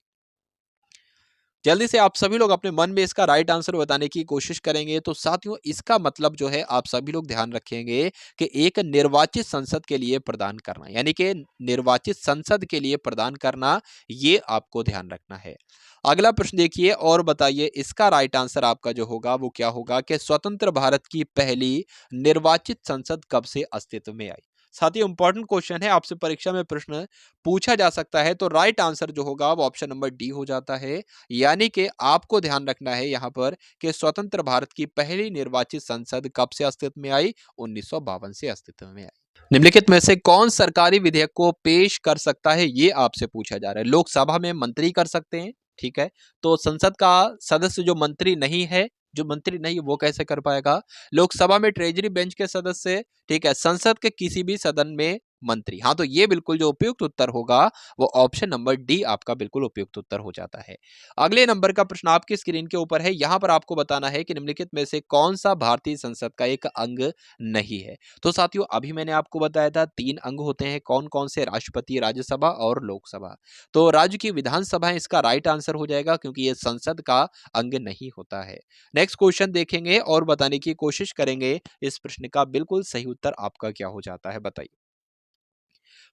जल्दी से आप सभी लोग अपने मन में इसका राइट आंसर बताने की कोशिश करेंगे। तो साथियों इसका मतलब जो है आप सभी लोग ध्यान रखेंगे कि एक निर्वाचित संसद के लिए प्रदान करना, यानी कि निर्वाचित संसद के लिए प्रदान करना, ये आपको ध्यान रखना है। अगला प्रश्न देखिए और बताइए इसका राइट आंसर आपका जो होगा वो क्या होगा कि स्वतंत्र भारत की पहली निर्वाचित संसद कब से अस्तित्व में आई। साथियों इंपॉर्टेंट क्वेश्चन है, आपसे परीक्षा में प्रश्न पूछा जा सकता है। तो राइट आंसर जो होगा वो ऑप्शन नंबर डी हो जाता है, यानी कि आपको ध्यान रखना है यहाँ पर कि स्वतंत्र भारत की पहली निर्वाचित संसद कब से अस्तित्व में आई? 1952 से अस्तित्व में आई। निम्नलिखित में से कौन सरकारी विधेयक को पेश कर सकता है? ये आपसे पूछा जा रहा है। लोकसभा में मंत्री कर सकते हैं, ठीक है, तो संसद का सदस्य जो मंत्री नहीं है, जो मंत्री नहीं वो कैसे कर पाएगा? लोकसभा में ट्रेजरी बेंच के सदस्य, ठीक है, संसद के किसी भी सदन में मंत्री। हाँ, तो ये बिल्कुल जो उपयुक्त उत्तर होगा वो ऑप्शन नंबर डी आपका बिल्कुल उपयुक्त उत्तर हो जाता है। अगले नंबर का प्रश्न आपकी स्क्रीन के ऊपर है। यहां पर आपको बताना है कि निम्नलिखित में से कौन सा भारतीय संसद का एक अंग नहीं है। तो साथियों अभी मैंने आपको बताया था 3 अंग होते हैं। कौन-कौन से? राष्ट्रपति, राज्यसभा और लोकसभा। तो राज्य की विधानसभा इसका राइट आंसर हो जाएगा क्योंकि ये संसद का अंग नहीं होता है। नेक्स्ट क्वेश्चन देखेंगे और बताने की कोशिश करेंगे इस प्रश्न का बिल्कुल सही उत्तर आपका क्या हो जाता है, बताइए।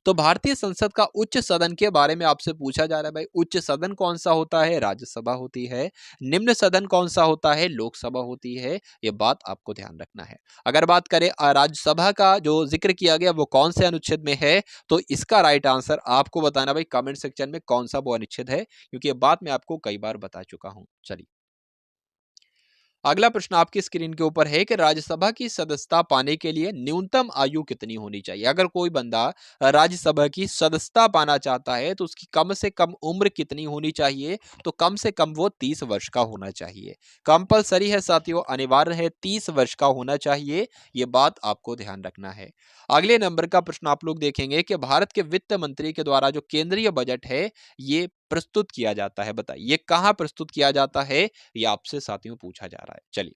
तो भारतीय संसद का उच्च सदन के बारे में आपसे पूछा जा रहा है भाई, उच्च सदन कौन सा होता है? राज्यसभा होती है। निम्न सदन कौन सा होता है? लोकसभा होती है। ये बात आपको ध्यान रखना है। अगर बात करें राज्यसभा का जो जिक्र किया गया वो कौन से अनुच्छेद में है? तो इसका राइट आंसर आपको बताना भाई कमेंट सेक्शन में कौन सा वो अनुच्छेद है, क्योंकि ये बात मैं आपको कई बार बता चुका हूं। चलिए, अगला प्रश्न आपकी स्क्रीन के ऊपर है कि राज्यसभा की सदस्यता पाने के लिए न्यूनतम आयु कितनी होनी चाहिए? अगर कोई बंदा राज्यसभा की सदस्यता पाना चाहता है तो उसकी कम से कम उम्र कितनी होनी चाहिए? तो कम से कम वो 30 वर्ष का होना चाहिए। कंपलसरी है साथियों, अनिवार्य है, 30 वर्ष का होना चाहिए। ये बात आपको ध्यान रखना है। अगले नंबर का प्रश्न आप लोग देखेंगे कि भारत के वित्त मंत्री के द्वारा जो केंद्रीय बजट है ये प्रस्तुत किया जाता है। बताइए ये कहाँ प्रस्तुत किया जाता है? ये आपसे साथियों पूछा जा रहा है। चलिए,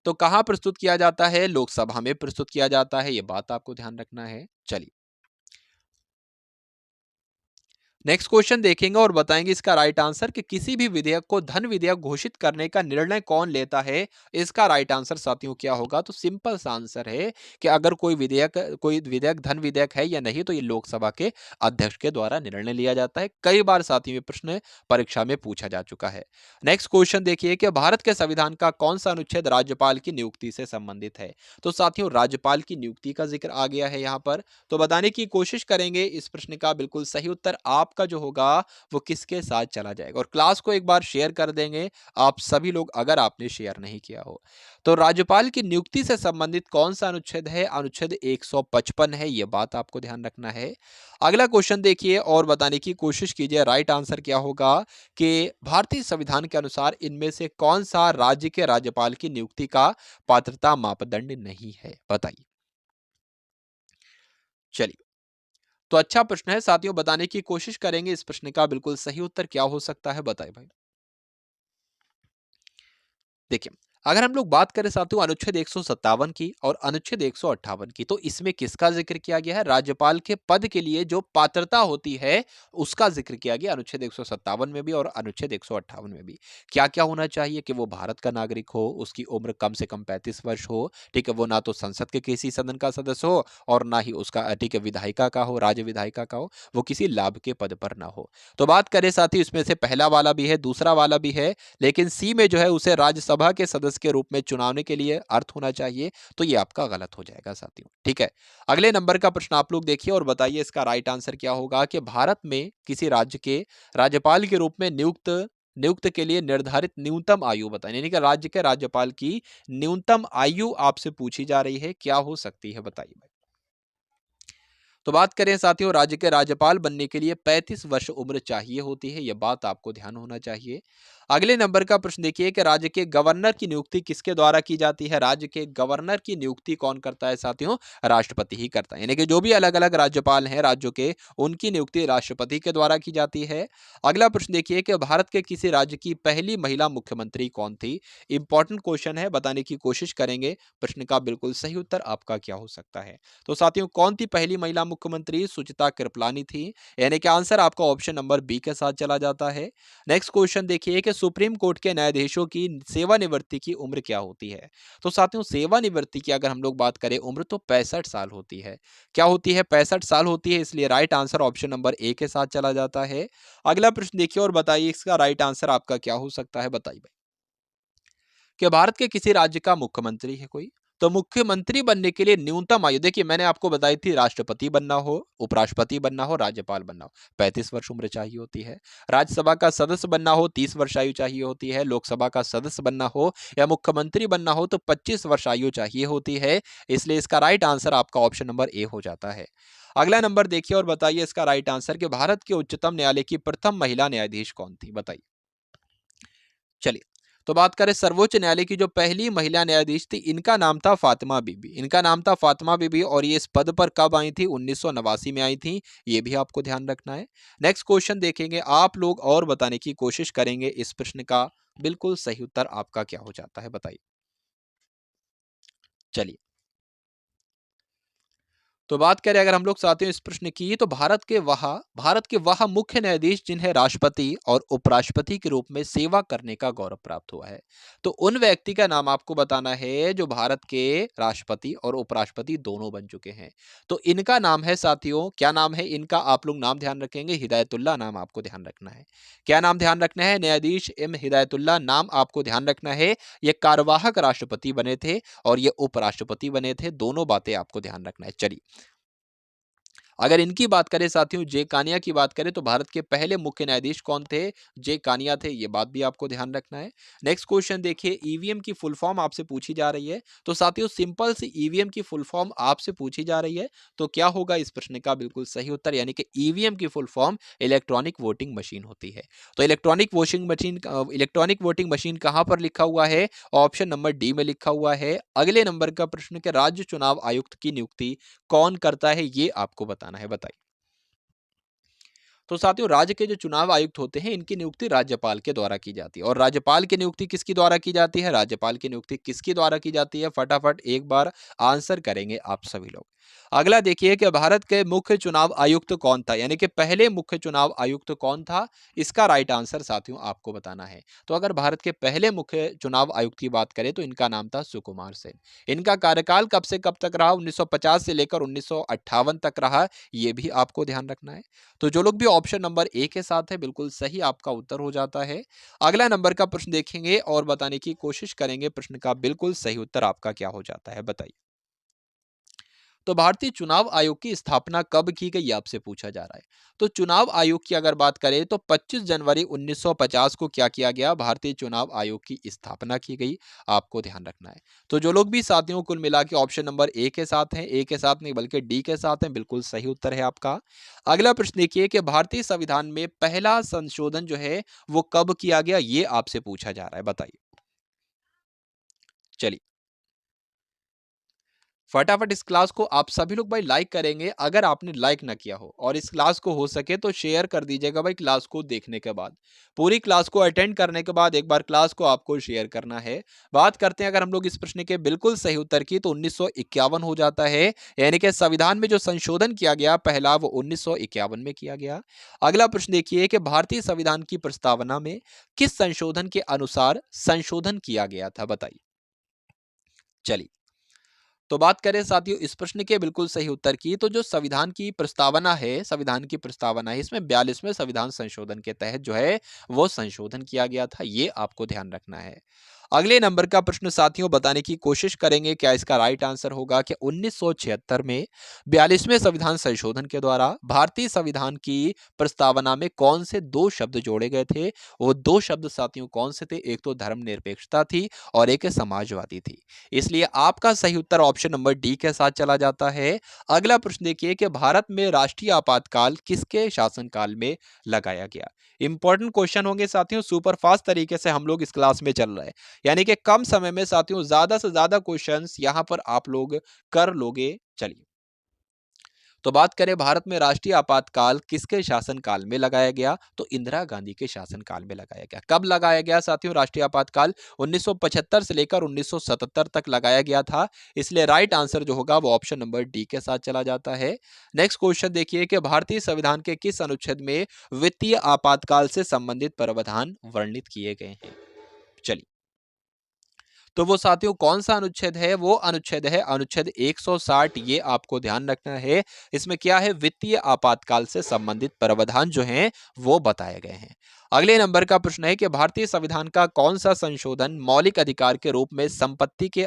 तो कहां प्रस्तुत किया जाता है? लोकसभा में प्रस्तुत किया जाता है, ये बात आपको ध्यान रखना है। चलिए, नेक्स्ट क्वेश्चन देखेंगे और बताएंगे इसका राइट आंसर कि किसी भी विधेयक को धन विधेयक घोषित करने का निर्णय कौन लेता है। इसका राइट आंसर साथियों क्या होगा? तो सिंपल सा आंसर है कि अगर कोई विधेयक धन विधेयक है या नहीं, तो ये लोकसभा के अध्यक्ष के द्वारा निर्णय लिया जाता है। कई बार साथियों ये प्रश्न परीक्षा में पूछा जा चुका है। नेक्स्ट क्वेश्चन देखिए कि भारत के संविधान का कौन सा अनुच्छेद राज्यपाल की नियुक्ति से संबंधित है। तो साथियों राज्यपाल की नियुक्ति का जिक्र आ गया है यहाँ पर, तो बताने की कोशिश करेंगे इस प्रश्न का बिल्कुल सही उत्तर आपका जो होगा वो किसके साथ चला जाएगा। और क्लास को एक बार शेयर कर देंगे आप सभी लोग, अगर आपने शेयर नहीं किया हो। तो राज्यपाल की नियुक्ति से संबंधित कौन सा अनुच्छेद है? अनुच्छेद 155 है, यह बात आपको ध्यान रखना है। अगला क्वेश्चन देखिए और बताने की कोशिश कीजिए राइट आंसर क्या होगा कि भारतीय संविधान के अनुसार इनमें से कौन सा राज्य के राज्यपाल की नियुक्ति का पात्रता मापदंड नहीं है, बताइए। चलिए, तो अच्छा प्रश्न है साथियों, बताने की कोशिश करेंगे इस प्रश्न का बिल्कुल सही उत्तर क्या हो सकता है, बताइए भाई। देखिए, अगर हम लोग बात करें साथियों अनुच्छेद 157 की और अनुच्छेद 158 की, तो इसमें किसका जिक्र किया गया है? राज्यपाल के पद के लिए जो पात्रता होती है उसका जिक्र किया गया अनुच्छेद 157 में भी और अनुच्छेद 158 में भी। क्या क्या होना चाहिए? कि वो भारत का नागरिक हो, उसकी उम्र कम से कम 35 वर्ष हो, ठीक है, वो ना तो संसद के किसी सदन का सदस्य हो और ना ही उसका ठीक है विधायिका का हो, राज्य विधायिका का हो, वो किसी लाभ के पद पर ना हो। तो बात करें साथियों इसमें से पहला वाला भी है, दूसरा वाला भी है, लेकिन सी में जो है उसे राज्यसभा के सदस्य के रूप में चुनाने के लिए अर्थ होना चाहिए, तो ये आपका गलत हो जाएगा साथियों, ठीक है। अगले नंबर का प्रश्न आप लोग देखिए और बताइए इसका राइट आंसर क्या होगा कि भारत में किसी राज्य के राज्यपाल के रूप में नियुक्त नियुक्त के लिए निर्धारित न्यूनतम आयु बताएं, यानी कि राज्य के राज्यपाल की न्यूनतम आयु आपसे पूछी जा रही है, क्या हो सकती है, बताइए। तो बात करें साथियों राज्य के राज्यपाल बनने के लिए 35 वर्ष उम्र चाहिए होती है, यह बात आपको ध्यान होना चाहिए। अगले नंबर का प्रश्न देखिए कि राज्य के गवर्नर की नियुक्ति किसके द्वारा की जाती है? राज्य के गवर्नर की नियुक्ति कौन करता है साथियों? राष्ट्रपति ही करता है, यानी कि जो भी अलग अलग राज्यपाल हैं राज्यों के, उनकी नियुक्ति राष्ट्रपति के द्वारा की जाती है। अगला प्रश्न देखिए कि भारत के किसी राज्य की पहली महिला मुख्यमंत्री कौन थी? इंपॉर्टेंट क्वेश्चन है, बताने की कोशिश करेंगे प्रश्न का बिल्कुल सही उत्तर आपका क्या हो सकता है। तो साथियों कौन थी पहली महिला मुख्यमंत्री? सुचिता कृपलानी थी, यानी कि आंसर आपका ऑप्शन नंबर बी के साथ चला जाता है। नेक्स्ट क्वेश्चन देखिए कि सुप्रीम कोर्ट के न्यायाधीशों की सेवानिवृत्ति की उम्र क्या होती है? तो साथियों सेवानिवृत्ति की अगर हम लोग बात करें उम्र तो 65 साल होती है। क्या होती है? 65 साल होती है, इसलिए right answer option number A के साथ चला जाता है। अगला प्रश्न देखिए और बताइए इसका राइट आंसर आपका क्या हो सकता है, बताइए भाई। कि भारत के किसी राज्य का मुख्यमंत्री है कोई, तो मुख्यमंत्री बनने के लिए न्यूनतम आयु देखिए मैंने आपको बताई थी, राष्ट्रपति बनना हो, उपराष्ट्रपति बनना हो, राज्यपाल बनना हो, 35 वर्ष उम्र चाहिए होती है। राज्यसभा का सदस्य बनना हो 30 वर्ष आयु चाहिए होती है। लोकसभा का सदस्य बनना हो या मुख्यमंत्री बनना हो तो 25 वर्ष आयु चाहिए होती है। इसलिए इसका राइट आंसर आपका ऑप्शन नंबर ए हो जाता है। अगला नंबर देखिए और बताइए इसका राइट आंसर कि भारत के उच्चतम न्यायालय की प्रथम महिला न्यायाधीश कौन थी, बताइए। चलिए, तो बात करें सर्वोच्च न्यायालय की जो पहली महिला न्यायाधीश थी, इनका नाम था फातिमा बीबी। इनका नाम था फातिमा बीबी और ये इस पद पर कब आई थी? 1989 में आई थी, ये भी आपको ध्यान रखना है। नेक्स्ट क्वेश्चन देखेंगे आप लोग और बताने की कोशिश करेंगे इस प्रश्न का बिल्कुल सही उत्तर आपका क्या हो जाता है, बताइए। चलिए, तो बात करें अगर हम लोग साथियों इस प्रश्न की, तो भारत के वह मुख्य न्यायाधीश जिन्हें राष्ट्रपति और उपराष्ट्रपति के रूप में सेवा करने का गौरव प्राप्त हुआ है, तो उन व्यक्ति का नाम आपको बताना है जो भारत के राष्ट्रपति और उपराष्ट्रपति दोनों बन चुके हैं। तो इनका नाम है साथियों, क्या नाम है इनका? आप लोग नाम ध्यान रखेंगे, हिदायतुल्लाह नाम आपको ध्यान रखना है। क्या नाम ध्यान रखना है? न्यायाधीश एम हिदायतुल्लाह नाम आपको ध्यान रखना है। ये कार्यवाहक राष्ट्रपति बने थे और ये उपराष्ट्रपति बने थे, दोनों बातें आपको ध्यान रखना है। चलिए, अगर इनकी बात करें साथियों, जे कानिया की बात करें, तो भारत के पहले मुख्य न्यायाधीश कौन थे? जे कानिया थे, ये बात भी आपको ध्यान रखना है। नेक्स्ट क्वेश्चन देखिए, ईवीएम की फुल फॉर्म आपसे पूछी जा रही है, तो साथियों सिंपल सी ईवीएम की फुल फॉर्म आपसे पूछी जा रही है, तो क्या होगा इस प्रश्न का बिल्कुल सही उत्तर, यानी कि ईवीएम की full form electronic voting machine होती है। तो इलेक्ट्रॉनिक वोटिंग मशीन कहां पर लिखा हुआ है? ऑप्शन नंबर डी में लिखा हुआ है। अगले नंबर का प्रश्न के राज्य चुनाव आयुक्त की नियुक्ति कौन करता है, ये आपको बताना है, बताइए। तो साथियों राज्य के जो चुनाव आयुक्त होते हैं इनकी नियुक्ति राज्यपाल के द्वारा की जाती है। और राज्यपाल की नियुक्ति किसके द्वारा की जाती है? राज्यपाल की नियुक्ति किसके द्वारा की जाती है? फटाफट एक बार आंसर करेंगे आप सभी लोग। अगला देखिए कि भारत के मुख्य चुनाव आयुक्त कौन था, यानी कि पहले मुख्य चुनाव आयुक्त कौन था, इसका राइट आंसर साथियों आपको बताना है। तो अगर भारत के पहले मुख्य चुनाव आयुक्त की बात करें तो इनका नाम था सुकुमार सेन। इनका कार्यकाल कब से कब तक रहा, 1950 से लेकर 1958 तक रहा, ये भी आपको ध्यान रखना है। तो जो लोग भी ऑप्शन नंबर ए के साथ है, बिल्कुल सही आपका उत्तर हो जाता है। अगला नंबर का प्रश्न देखेंगे और बताने की कोशिश करेंगे प्रश्न का बिल्कुल सही उत्तर आपका क्या हो जाता है, बताइए। तो भारतीय चुनाव आयोग की स्थापना कब की गई, आपसे पूछा जा रहा है। तो चुनाव आयोग की अगर बात करें तो 25 जनवरी 1950 को क्या किया गया, भारतीय चुनाव आयोग की स्थापना की गई, आपको ध्यान रखना है। तो जो लोग भी साथियों कुल मिला के ऑप्शन नंबर ए के साथ हैं, ए के साथ नहीं बल्कि डी के साथ हैं, बिल्कुल सही उत्तर है आपका। अगला प्रश्न देखिए कि भारतीय संविधान में पहला संशोधन जो है वो कब किया गया, ये आपसे पूछा जा रहा है, बताइए। चलिए फटाफट इस क्लास को आप सभी लोग भाई लाइक करेंगे, अगर आपने लाइक ना किया हो, और इस क्लास को हो सके तो शेयर कर दीजिएगा भाई क्लास को देखने के बाद। पूरी क्लास को अटेंड करने के बाद एक बार क्लास को आपको शेयर करना है। बात करते हैं अगर हम लोग इस प्रश्न के बिल्कुल सही उत्तर की, तो 1951 हो जाता है, यानी कि संविधान में जो संशोधन किया गया पहला वो 1951 में किया गया। अगला प्रश्न देखिए कि भारतीय संविधान की प्रस्तावना में किस संशोधन के अनुसार संशोधन किया गया था, बताइए। चलिए तो बात करें साथियों इस प्रश्न के बिल्कुल सही उत्तर की, तो जो संविधान की प्रस्तावना है, संविधान की प्रस्तावना है, इसमें 42वें संविधान संशोधन के तहत जो है वो संशोधन किया गया था, ये आपको ध्यान रखना है। अगले नंबर का प्रश्न साथियों बताने की कोशिश करेंगे क्या इसका राइट आंसर होगा कि 1976 में 42वें संविधान संशोधन के द्वारा भारतीय संविधान की प्रस्तावना में कौन से दो शब्द जोड़े गए थे। वो दो शब्द साथियों कौन से थे, एक तो धर्मनिरपेक्षता थी और एक समाजवादी थी। इसलिए आपका सही उत्तर ऑप्शन नंबर डी के साथ चला जाता है। अगला प्रश्न देखिए कि भारत में राष्ट्रीय आपातकाल किसके शासनकाल में लगाया गया। इंपॉर्टेंट क्वेश्चन होंगे साथियों, सुपर फास्ट तरीके से हम लोग इस क्लास में चल रहे हैं, यानी कि कम समय में साथियों ज्यादा से ज्यादा क्वेश्चंस यहां पर आप लोग कर लोगे। चलिए तो बात करें भारत में राष्ट्रीय आपातकाल किसके शासनकाल में लगाया गया, तो इंदिरा गांधी के शासनकाल में लगाया गया। कब लगाया गया साथियों राष्ट्रीय आपातकाल, 1975 से लेकर 1977 तक लगाया गया था। इसलिए राइट आंसर जो होगा वो ऑप्शन नंबर डी के साथ चला जाता है। नेक्स्ट क्वेश्चन देखिए कि भारतीय संविधान के किस अनुच्छेद में वित्तीय आपातकाल से संबंधित प्रावधान वर्णित किए गए हैं। चलिए तो वो साथियों कौन सा अनुच्छेद है, वो अनुच्छेद है अनुच्छेद 160, ये आपको ध्यान रखना है। इसमें क्या है, वित्तीय आपातकाल से संबंधित प्रावधान जो हैं वो बताए गए हैं। अगले नंबर का प्रश्न है कि भारतीय संविधान का कौन सा संशोधन मौलिक अधिकार के रूप में संपत्ति के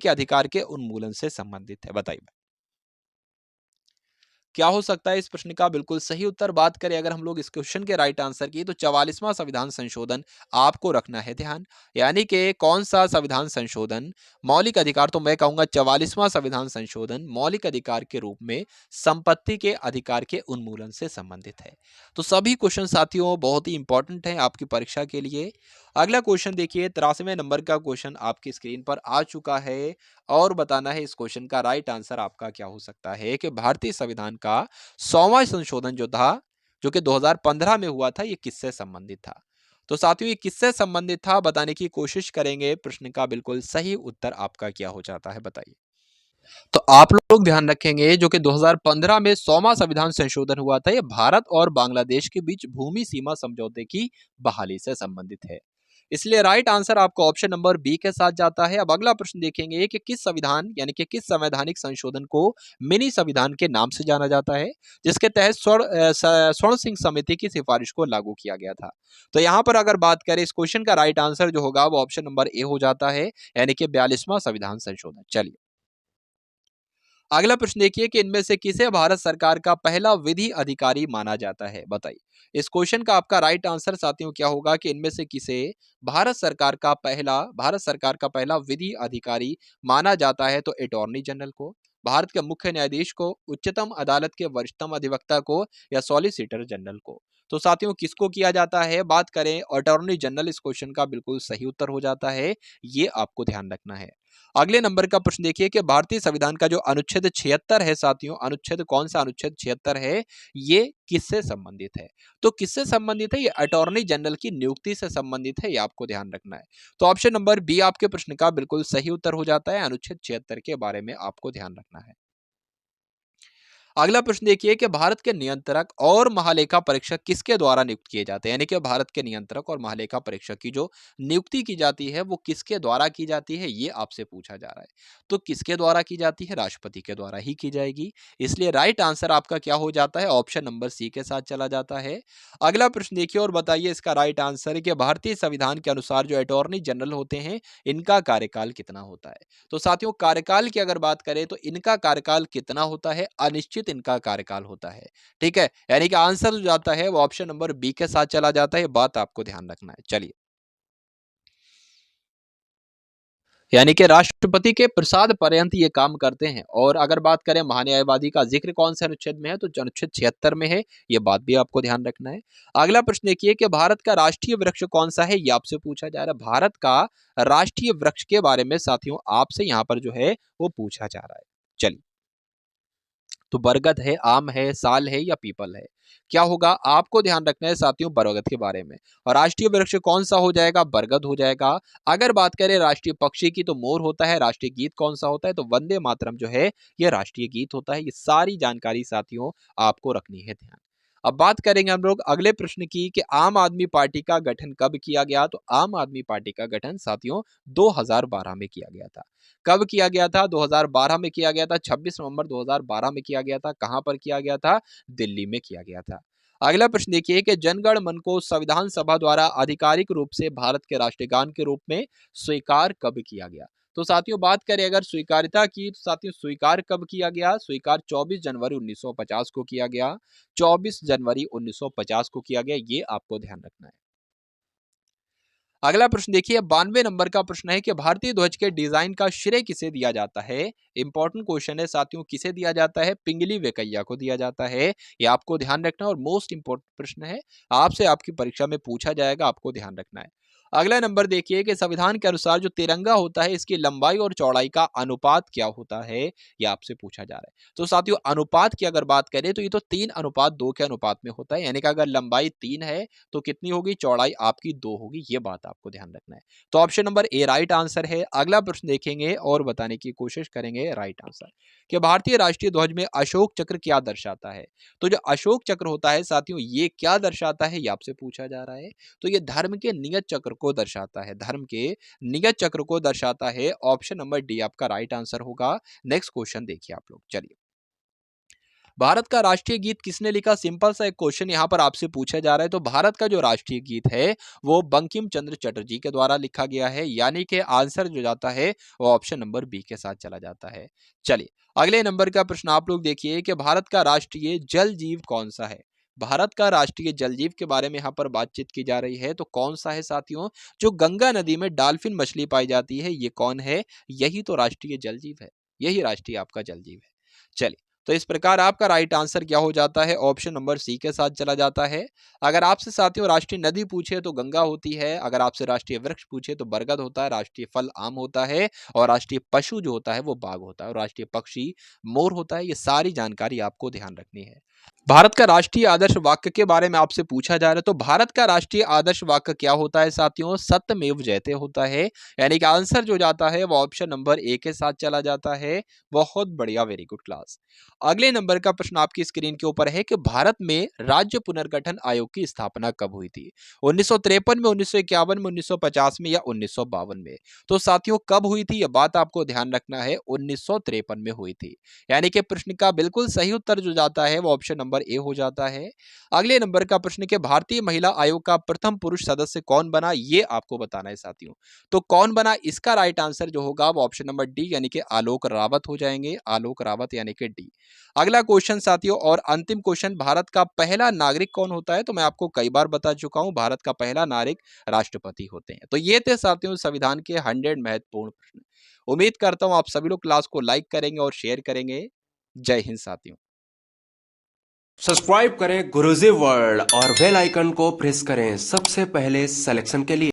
अधिकार के उन्मूलन से संबंधित है, बताइए। क्या हो सकता है इस प्रश्न का बिल्कुल सही उत्तर, बात करें अगर हम लोग इस क्वेश्चन के राइट आंसर की, तो 44वां संविधान संशोधन आपको रखना है ध्यान। यानी कि कौन सा संविधान संशोधन मौलिक अधिकार, तो मैं कहूंगा 44वां संविधान संशोधन मौलिक अधिकार के रूप में संपत्ति के अधिकार के उन्मूलन से संबंधित है। तो सभी क्वेश्चन साथियों बहुत ही इंपॉर्टेंट है आपकी परीक्षा के लिए। अगला क्वेश्चन देखिए 83वें नंबर का क्वेश्चन आपकी स्क्रीन पर आ चुका है, और बताना है इस क्वेश्चन का राइट आंसर आपका क्या हो सकता है कि भारतीय संविधान का 100वां संशोधन जो था, जो कि 2015 में हुआ था, ये किससे संबंधित था। तो साथियों ये किससे संबंधित था बताने की कोशिश करेंगे, प्रश्न का बिल्कुल सही उत्तर आपका क्या हो जाता है, बताइए। तो आप लोग ध्यान रखेंगे जो कि 2015 में 100वां संविधान संशोधन हुआ था, ये भारत और बांग्लादेश के बीच भूमि सीमा समझौते की बहाली से संबंधित है। इसलिए राइट आंसर आपको ऑप्शन नंबर बी के साथ जाता है। अब अगला प्रश्न देखेंगे कि किस संविधान यानी कि किस संवैधानिक संशोधन को मिनी संविधान के नाम से जाना जाता है, जिसके तहत स्वर्ण सिंह समिति की सिफारिश को लागू किया गया था। तो यहां पर अगर बात करें इस क्वेश्चन का राइट आंसर जो होगा वो ऑप्शन नंबर ए हो जाता है, यानी कि 42वां संविधान संशोधन। चलिए अगला प्रश्न देखिए कि इनमें से किसे भारत सरकार का पहला विधि अधिकारी माना जाता है, बताइए। इस क्वेश्चन का आपका राइट आंसर साथियों क्या होगा कि इनमें से किसे भारत सरकार का पहला विधि अधिकारी माना जाता है, तो अटॉर्नी जनरल को, भारत के मुख्य न्यायाधीश को, उच्चतम अदालत के वरिष्ठतम अधिवक्ता को, या सॉलिसिटर जनरल को। तो साथियों किसको किया जाता है, बात करें अटॉर्नी जनरल, इस क्वेश्चन का बिल्कुल सही उत्तर हो जाता है, ये आपको ध्यान रखना है। अगले नंबर का प्रश्न देखिए कि भारतीय संविधान का जो अनुच्छेद 76 है साथियों, अनुच्छेद कौन सा अनुच्छेद 76 है, ये किससे संबंधित है? तो किससे संबंधित है? ये अटॉर्नी जनरल की नियुक्ति से संबंधित है, ये आपको ध्यान रखना है। तो ऑप्शन नंबर बी आपके प्रश्न का बिल्कुल सही उत्तर हो जाता है। अनुच्छेद 76 के बारे में आपको ध्यान रखना है। अगला प्रश्न देखिए कि भारत के नियंत्रक और महालेखा परीक्षक किसके द्वारा नियुक्त किए जाते हैं, यानी कि भारत के नियंत्रक और महालेखा परीक्षक की जो नियुक्ति की जाती है वो किसके द्वारा की जाती है, ये आपसे पूछा जा रहा है। तो किसके द्वारा की जाती है? राष्ट्रपति के द्वारा ही की जाएगी। इसलिए राइट आंसर आपका क्या हो जाता है? ऑप्शन नंबर सी के साथ चला जाता है। अगला प्रश्न देखिए और बताइए इसका राइट आंसर है कि भारतीय संविधान के अनुसार जो अटॉर्नी जनरल होते हैं इनका कार्यकाल कितना होता है? तो साथियों कार्यकाल की अगर बात करें तो इनका कार्यकाल कितना होता है? अनिश्चित इनका कार्यकाल होता है। ठीक है, यानी कि आंसर जो जाता है वो ऑप्शन नंबर बी के साथ चला जाता है। बात आपको ध्यान रखना है। चलिए, यानी कि राष्ट्रपति के प्रसाद पर्यंत ये काम करते हैं। और अगर बात करें महान्यायवादी का जिक्र कौन से अनुच्छेद में है, तो अनुच्छेद 76 में है। ये बात भी आपको ध्यान रखना है। अगला प्रश्न देखिए कि भारत का राष्ट्रीय वृक्ष कौन सा है, ये आपसे पूछा जा रहा है। भारत का राष्ट्रीय वृक्ष के बारे में साथियों आपसे यहाँ पर जो है वो पूछा जा रहा है। चलिए, तो बरगद है, आम है, साल है या पीपल है? क्या होगा? आपको ध्यान रखना है साथियों बरगद के बारे में। और राष्ट्रीय वृक्ष कौन सा हो जाएगा? बरगद हो जाएगा। अगर बात करें राष्ट्रीय पक्षी की तो मोर होता है। राष्ट्रीय गीत कौन सा होता है? तो वंदे मातरम जो है ये राष्ट्रीय गीत होता है। ये सारी जानकारी साथियों आपको रखनी है ध्यान। अब बात करेंगे हम लोग अगले प्रश्न की कि आम आदमी पार्टी का गठन कब किया गया? तो आम आदमी पार्टी का गठन साथियों 2012 में किया गया था। कब किया गया था? 2012 में किया गया था। 26 नवंबर 2012 में किया गया था। कहां पर किया गया था? दिल्ली में किया गया था। अगला प्रश्न देखिए कि जनगण मन को संविधान सभा द्वारा आधिकारिक रूप से भारत के राष्ट्रगान के रूप में स्वीकार कब किया गया? तो साथियों बात करें अगर स्वीकार्यता की, तो साथियों स्वीकार कब किया गया? स्वीकार 24 जनवरी 1950 को किया गया। 24 जनवरी 1950 को किया गया, ये आपको ध्यान रखना है। अगला प्रश्न देखिए 92 नंबर का प्रश्न है कि भारतीय ध्वज के डिजाइन का श्रेय किसे दिया जाता है? इंपॉर्टेंट क्वेश्चन है साथियों। किसे दिया जाता है? पिंगली वेंकैया को दिया जाता है। ये आपको ध्यान रखना है और मोस्ट इंपॉर्टेंट प्रश्न है, आपसे आपकी परीक्षा में पूछा जाएगा, आपको ध्यान रखना है। अगला नंबर देखिए कि संविधान के अनुसार जो तिरंगा होता है इसकी लंबाई और चौड़ाई का अनुपात क्या होता है, ये आपसे पूछा जा रहा है। तो साथियों अनुपात की अगर बात करें तो ये तो 3:2 के अनुपात में होता है, यानी कि अगर लंबाई 3 है तो कितनी होगी? चौड़ाई आपकी 2 होगी। ये बात आपको ध्यान रखना है। तो option number A right answer है। अगला प्रश्न देखेंगे और बताने की कोशिश करेंगे राइट आंसर कि भारतीय राष्ट्रीय ध्वज में अशोक चक्र क्या दर्शाता है? तो जो अशोक चक्र होता है साथियों ये क्या दर्शाता है, ये आपसे पूछा जा रहा है। तो ये धर्म के नियत चक्र को दर्शाता है। धर्म के नियत चक्र को दर्शाता है। ऑप्शन नंबर डी आपका राइट आंसर होगा। नेक्स्ट क्वेश्चन देखिए आप लोग। चलिए, भारत का राष्ट्रीय गीत किसने लिखा? सिंपल सा एक क्वेश्चन यहाँ पर आपसे पूछा जा रहा है। तो भारत का जो राष्ट्रीय गीत है वो बंकिम चंद्र चटर्जी के द्वारा लिखा गया है, यानी कि आंसर जो जाता है वो ऑप्शन नंबर बी के साथ चला जाता है। चलिए, अगले नंबर का प्रश्न आप लोग देखिए कि भारत का राष्ट्रीय जल जीव कौन सा है? भारत का राष्ट्रीय जल जीव के बारे में यहाँ पर बातचीत की जा रही है। तो कौन सा है साथियों? जो गंगा नदी में डॉल्फिन मछली पाई जाती है, ये कौन है? यही तो राष्ट्रीय जल जीव है। यही राष्ट्रीय आपका जल जीव है। चलिए, तो इस प्रकार आपका राइट आंसर क्या हो जाता है? ऑप्शन नंबर सी के साथ चला जाता है। अगर आपसे साथियों राष्ट्रीय नदी पूछे तो गंगा होती है। अगर आपसे राष्ट्रीय वृक्ष पूछे तो बरगद होता है। राष्ट्रीय फल आम होता है। और राष्ट्रीय पशु जो होता है वो बाघ होता है। और राष्ट्रीय पक्षी मोर होता है। ये सारी जानकारी आपको ध्यान रखनी है। भारत का राष्ट्रीय आदर्श वाक्य के बारे में आपसे पूछा जा रहा है। तो भारत का राष्ट्रीय आदर्श वाक्य क्या होता है साथियों? सत्यमेव जयते होता है। यानी कि आंसर जो जाता है वो ऑप्शन नंबर ए के साथ चला जाता है। बहुत बढ़िया, वेरी गुड क्लास। अगले नंबर का प्रश्न आपकी स्क्रीन के ऊपर है कि भारत में राज्य पुनर्गठन आयोग की स्थापना कब हुई थी? 1953 में, 1951 में, 1950 में या 1952 में? तो साथियों कब हुई थी? यह बात आपको ध्यान रखना है। 1953 में हुई थी। यानी कि प्रश्न का बिल्कुल सही उत्तर जो जाता है वो ऑप्शन नंबर ए हो जाता है। अगले नंबर का प्रश्न के भारतीय महिला आयोग का प्रथम पुरुष सदस्य कौन बना, ये आपको बताना है साथियों। तो कौन बना, इसका राइट आंसर जो होगा वो ऑप्शन नंबर डी यानी कि आलोक रावत हो जाएंगे। आलोक रावत यानी कि डी। अगला क्वेश्चन साथियों और अंतिम क्वेश्चन, भारत का पहला नागरिक कौन होता है? तो मैं आपको कई बार बता चुका हूं, भारत का पहला नागरिक राष्ट्रपति होते हैं। तो ये थे साथियों संविधान के 100 महत्वपूर्ण प्रश्न। उम्मीद करता हूं आप सभी लोग क्लास को लाइक करेंगे और शेयर करेंगे। जय हिंद साथियों। सब्सक्राइब करें गुरुजी वर्ल्ड और बेल आइकन को प्रेस करें सबसे पहले सिलेक्शन के लिए।